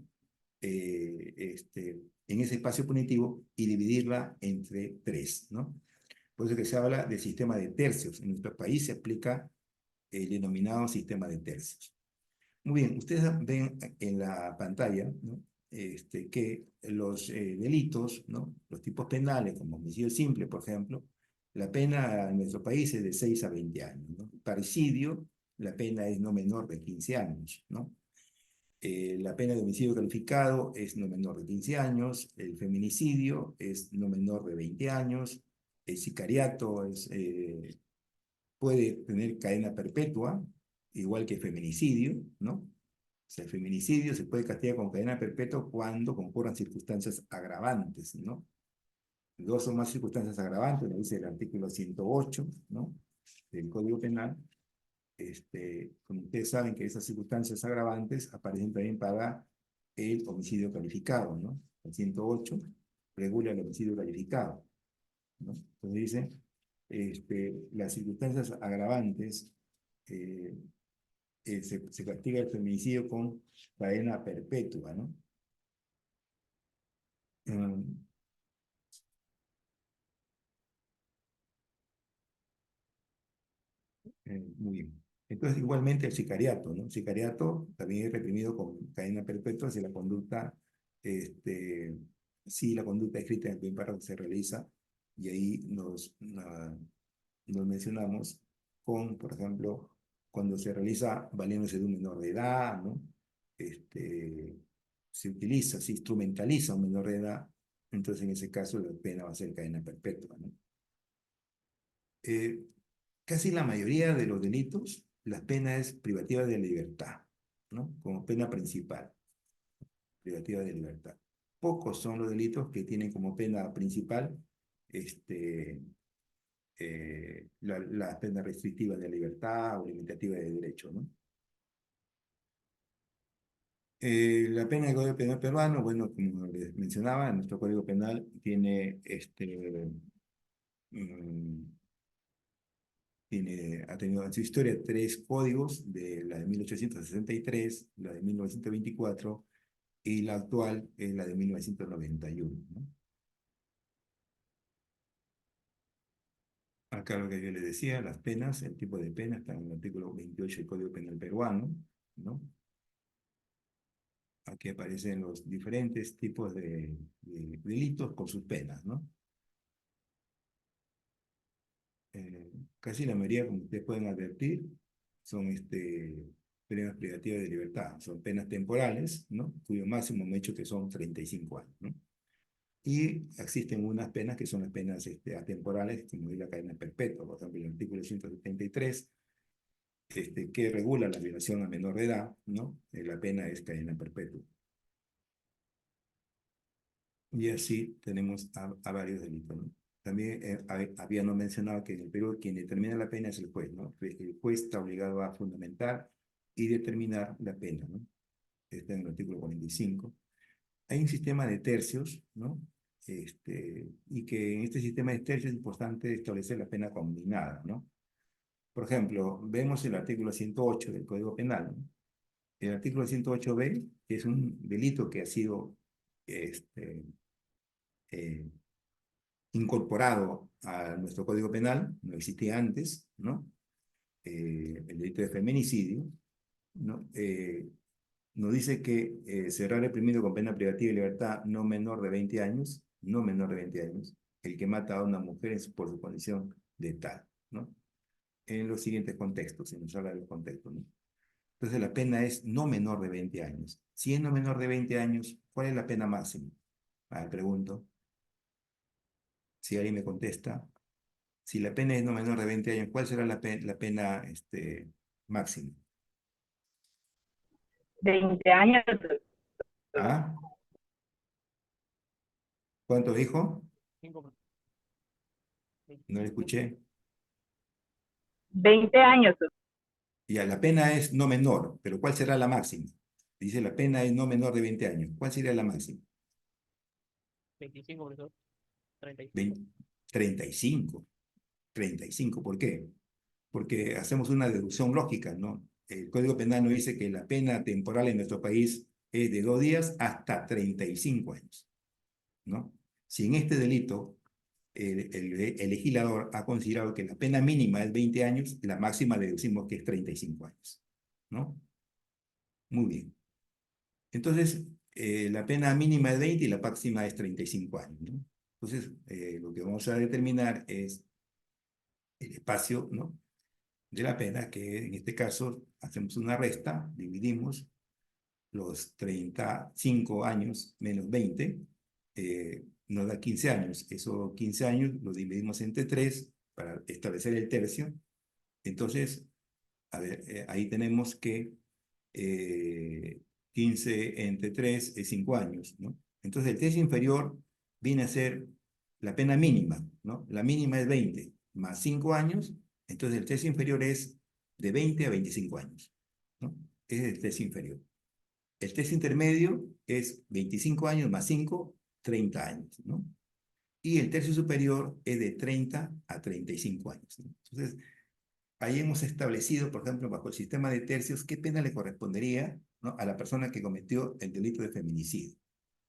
en ese espacio punitivo y dividirla entre tres, ¿no? Por eso que se habla del sistema de tercios. En nuestro país se aplica el denominado sistema de tercios. Muy bien, ustedes ven en la pantalla, ¿no?, que los delitos, ¿no?, los tipos penales, como homicidio simple, por ejemplo, la pena en nuestro país es de 6 a 20 años, ¿no? Parricidio, la pena es no menor de 15 años, ¿no? La pena de homicidio calificado es no menor de 15 años, el feminicidio es no menor de 20 años, el sicariato puede tener cadena perpetua, igual que feminicidio, ¿no? O sea, el feminicidio se puede castigar con cadena perpetua cuando concurran circunstancias agravantes, ¿no? Dos o más circunstancias agravantes, lo dice el artículo 108, ¿no?, del Código Penal. Como ustedes saben que esas circunstancias agravantes aparecen también para el homicidio calificado, ¿no? El 108 regula el homicidio calificado, ¿no? Entonces dice, las circunstancias agravantes, se castiga el feminicidio con cadena perpetua, ¿no? Um, Muy bien. Entonces, igualmente el sicariato, ¿no? El sicariato también es reprimido con cadena perpetua si la conducta, si la conducta escrita en el primer párrafo se realiza, y ahí nos mencionamos con, por ejemplo, cuando se realiza valiéndose de un menor de edad, ¿no? Se utiliza, se instrumentaliza a un menor de edad, entonces en ese caso la pena va a ser cadena perpetua, ¿no? Casi la mayoría de los delitos, la pena es privativa de libertad, ¿no? Como pena principal, privativa de libertad. Pocos son los delitos que tienen como pena principal la pena restrictiva de libertad o limitativa de derecho, ¿no? La pena del Código Penal peruano, bueno, como les mencionaba, nuestro Código Penal tiene mm, ha tenido en su historia 3 códigos, la de 1863, la de 1924 y la actual es la de 1991, ¿no? Acá lo que yo les decía, las penas, el tipo de pena está en el artículo 28 del Código Penal peruano, ¿no? Aquí aparecen los diferentes tipos de delitos con sus penas, ¿no? Casi la mayoría, como ustedes pueden advertir, son penas privativas de libertad, son penas temporales, ¿no? Cuyo máximo hecho que son 35 años, ¿no? Y existen unas penas que son las penas atemporales, como es la cadena perpetua, por ejemplo, el artículo 173, que regula la violación a menor de edad, ¿no? La pena es cadena perpetua. Y así tenemos a varios delitos, ¿no? También habíamos mencionado que en el Perú quien determina la pena es el juez, ¿no? El juez está obligado a fundamentar y determinar la pena, ¿no? Está en el artículo 45. Hay un sistema de tercios, ¿no? Y que en este sistema de tercios es importante establecer la pena combinada, ¿no? Por ejemplo, vemos el artículo 108 del Código Penal, ¿no? El artículo 108b es un delito que ha sido eh, incorporado a nuestro Código Penal, no existía antes, ¿no? El delito de feminicidio, ¿no? Nos dice que será reprimido con pena privativa de libertad no menor de 20 años, no menor de 20 años, el que mata a una mujer por su condición de tal, ¿no? En los siguientes contextos, se nos habla de los contextos, ¿no? Entonces la pena es no menor de 20 años. Si es no menor de 20 años, ¿cuál es la pena máxima? Pregunto. Si alguien me contesta, si la pena es no menor de 20 años, ¿cuál será la pena máxima? 20 años. ¿Ah? ¿Cuánto dijo? No le escuché. 20 años. Ya, la pena es no menor, pero ¿cuál será la máxima? Dice la pena es no menor de 20 años. ¿Cuál sería la máxima? 25, profesor. 35. 20, 35. 35. ¿Por qué? Porque hacemos una deducción lógica, ¿no? El Código Penal nos dice que la pena temporal en nuestro país es de 2 días hasta 35 años, ¿no? Si en este delito el legislador ha considerado que la pena mínima es 20 años, la máxima deducimos que es 35 años, ¿no? Muy bien. Entonces, la pena mínima es 20 y la máxima es 35 años, ¿no? Entonces, lo que vamos a determinar es el espacio, ¿no?, de la pena, que en este caso hacemos una resta, dividimos los 35 años menos 20, nos da 15 años. Esos 15 años los dividimos entre 3 para establecer el tercio. Entonces, a ver, ahí tenemos que 15 entre 3 es 5 años, ¿no? Entonces, el tercio inferior viene a ser la pena mínima, ¿no? La mínima es 20 más 5 años, entonces el tercio inferior es de 20 a 25 años, ¿no? Ese es el tercio inferior. El tercio intermedio es 25 años más 5, 30 años, ¿no? Y el tercio superior es de 30 a 35 años, ¿no? Entonces, ahí hemos establecido, por ejemplo, bajo el sistema de tercios, qué pena le correspondería, ¿no?, a la persona que cometió el delito de feminicidio.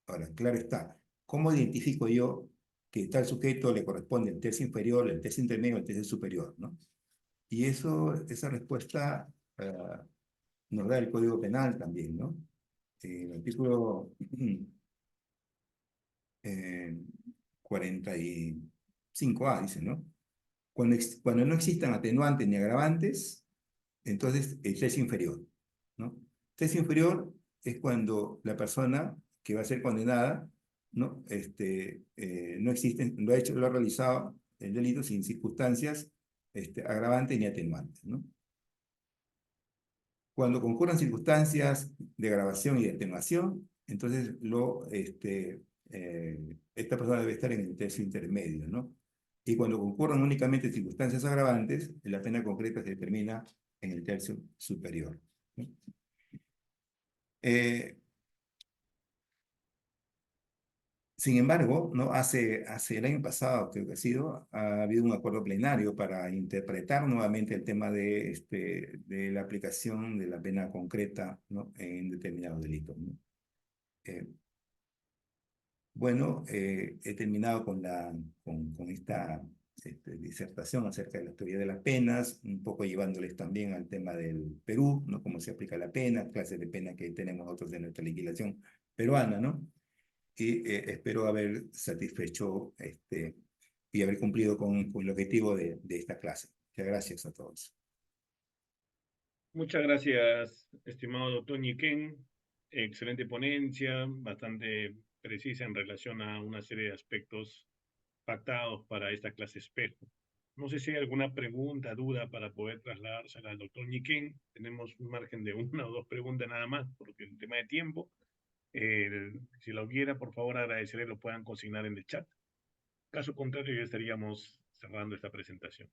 Ahora, claro está, ¿cómo identifico yo que tal sujeto le corresponde el tercio inferior, el tercio intermedio, el tercio superior, ¿no? Y esa respuesta nos da el Código Penal también, ¿no? El artículo 45A dice, ¿no? Cuando no existan atenuantes ni agravantes, Entonces, el tercio inferior, ¿no? Tercio inferior es cuando la persona que va a ser condenada, ¿no? No existe, lo ha realizado el delito sin circunstancias agravantes ni atenuantes, ¿no? Cuando concurran circunstancias de agravación y de atenuación, entonces esta persona debe estar en el tercio intermedio, ¿no? Y cuando concurran únicamente circunstancias agravantes, la pena concreta se determina en el tercio superior, ¿no? Eh, Sin embargo, ¿no? Hace el año pasado, creo que ha habido un acuerdo plenario para interpretar nuevamente el tema de la aplicación de la pena concreta, ¿no? En determinados delitos, ¿no? Eh, He terminado con esta disertación acerca de la teoría de las penas, un poco llevándoles también al tema del Perú, ¿no? Cómo se aplica la pena, clases de pena que tenemos nosotros en nuestra legislación peruana, ¿no? Y espero haber satisfecho y haber cumplido con el objetivo de esta clase. Muchas gracias a todos. Muchas gracias, estimado doctor Ñiquén. Excelente ponencia, bastante precisa en relación a una serie de aspectos pactados para esta clase espejo. No sé si hay alguna pregunta, duda para poder trasladársela al doctor Ñiquén. Tenemos un margen de una o dos preguntas nada más, porque el tema de tiempo. Si lo hubiera, por favor, agradeceré lo puedan consignar en el chat. Caso contrario, ya estaríamos cerrando esta presentación.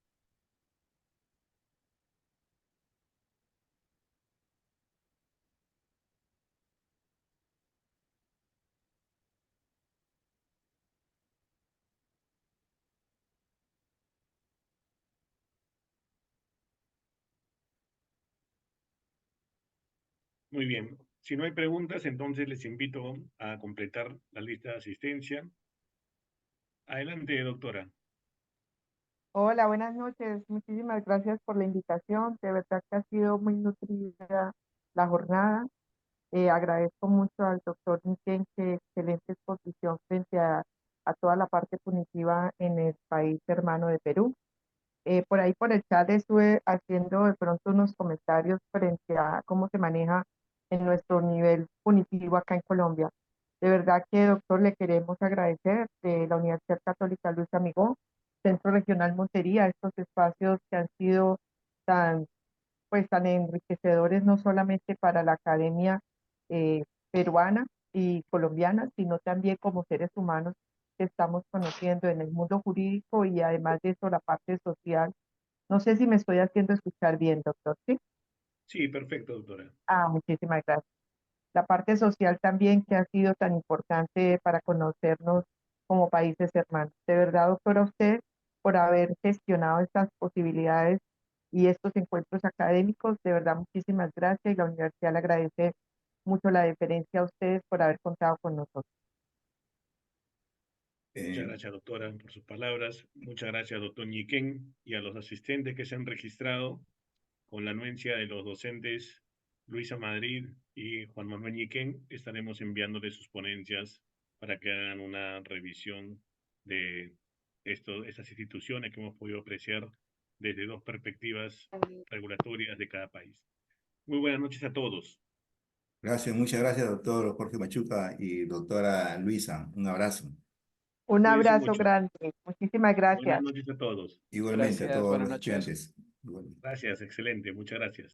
Muy bien. Si no hay preguntas, entonces les invito a completar la lista de asistencia. Adelante, doctora. Hola, buenas noches. Muchísimas gracias por la invitación. De verdad que ha sido muy nutrida la jornada. Agradezco mucho al doctor Niken que excelente exposición frente a toda la parte punitiva en el país hermano de Perú. Por ahí por el chat estuve haciendo de pronto unos comentarios frente a cómo se maneja en nuestro nivel punitivo acá en Colombia. De verdad que, doctor, le queremos agradecer de la Universidad Católica Luis Amigó, Centro Regional Montería, estos espacios que han sido tan, pues, tan enriquecedores no solamente para la academia eh, peruana y colombiana, sino también como seres humanos que estamos conociendo en el mundo jurídico y además de eso la parte social. No sé si me estoy haciendo escuchar bien, doctor, ¿sí? Sí, perfecto, doctora. Muchísimas gracias. La parte social también que ha sido tan importante para conocernos como países hermanos. De verdad, doctora, usted por haber gestionado estas posibilidades y estos encuentros académicos, de verdad, muchísimas gracias y la universidad le agradece mucho la deferencia a ustedes por haber contado con nosotros. Muchas Eh, gracias, doctora, por sus palabras. Muchas gracias, doctor Ñiquén, y a los asistentes que se han registrado con la anuencia de los docentes Luisa Madrid y Juan Manuel Ñiquén. Estaremos enviándole sus ponencias para que hagan una revisión de estas instituciones que hemos podido apreciar desde dos perspectivas regulatorias de cada país. Muy buenas noches a todos. Muchas gracias, doctor Jorge Machuca y doctora Luisa. Un abrazo. Un Cuídense abrazo mucho. grande. Muchísimas Buenas gracias. noches a todos. Igualmente a Gracias, todos buenas los noches. estudiantes. Igualmente. Gracias, excelente. Muchas gracias.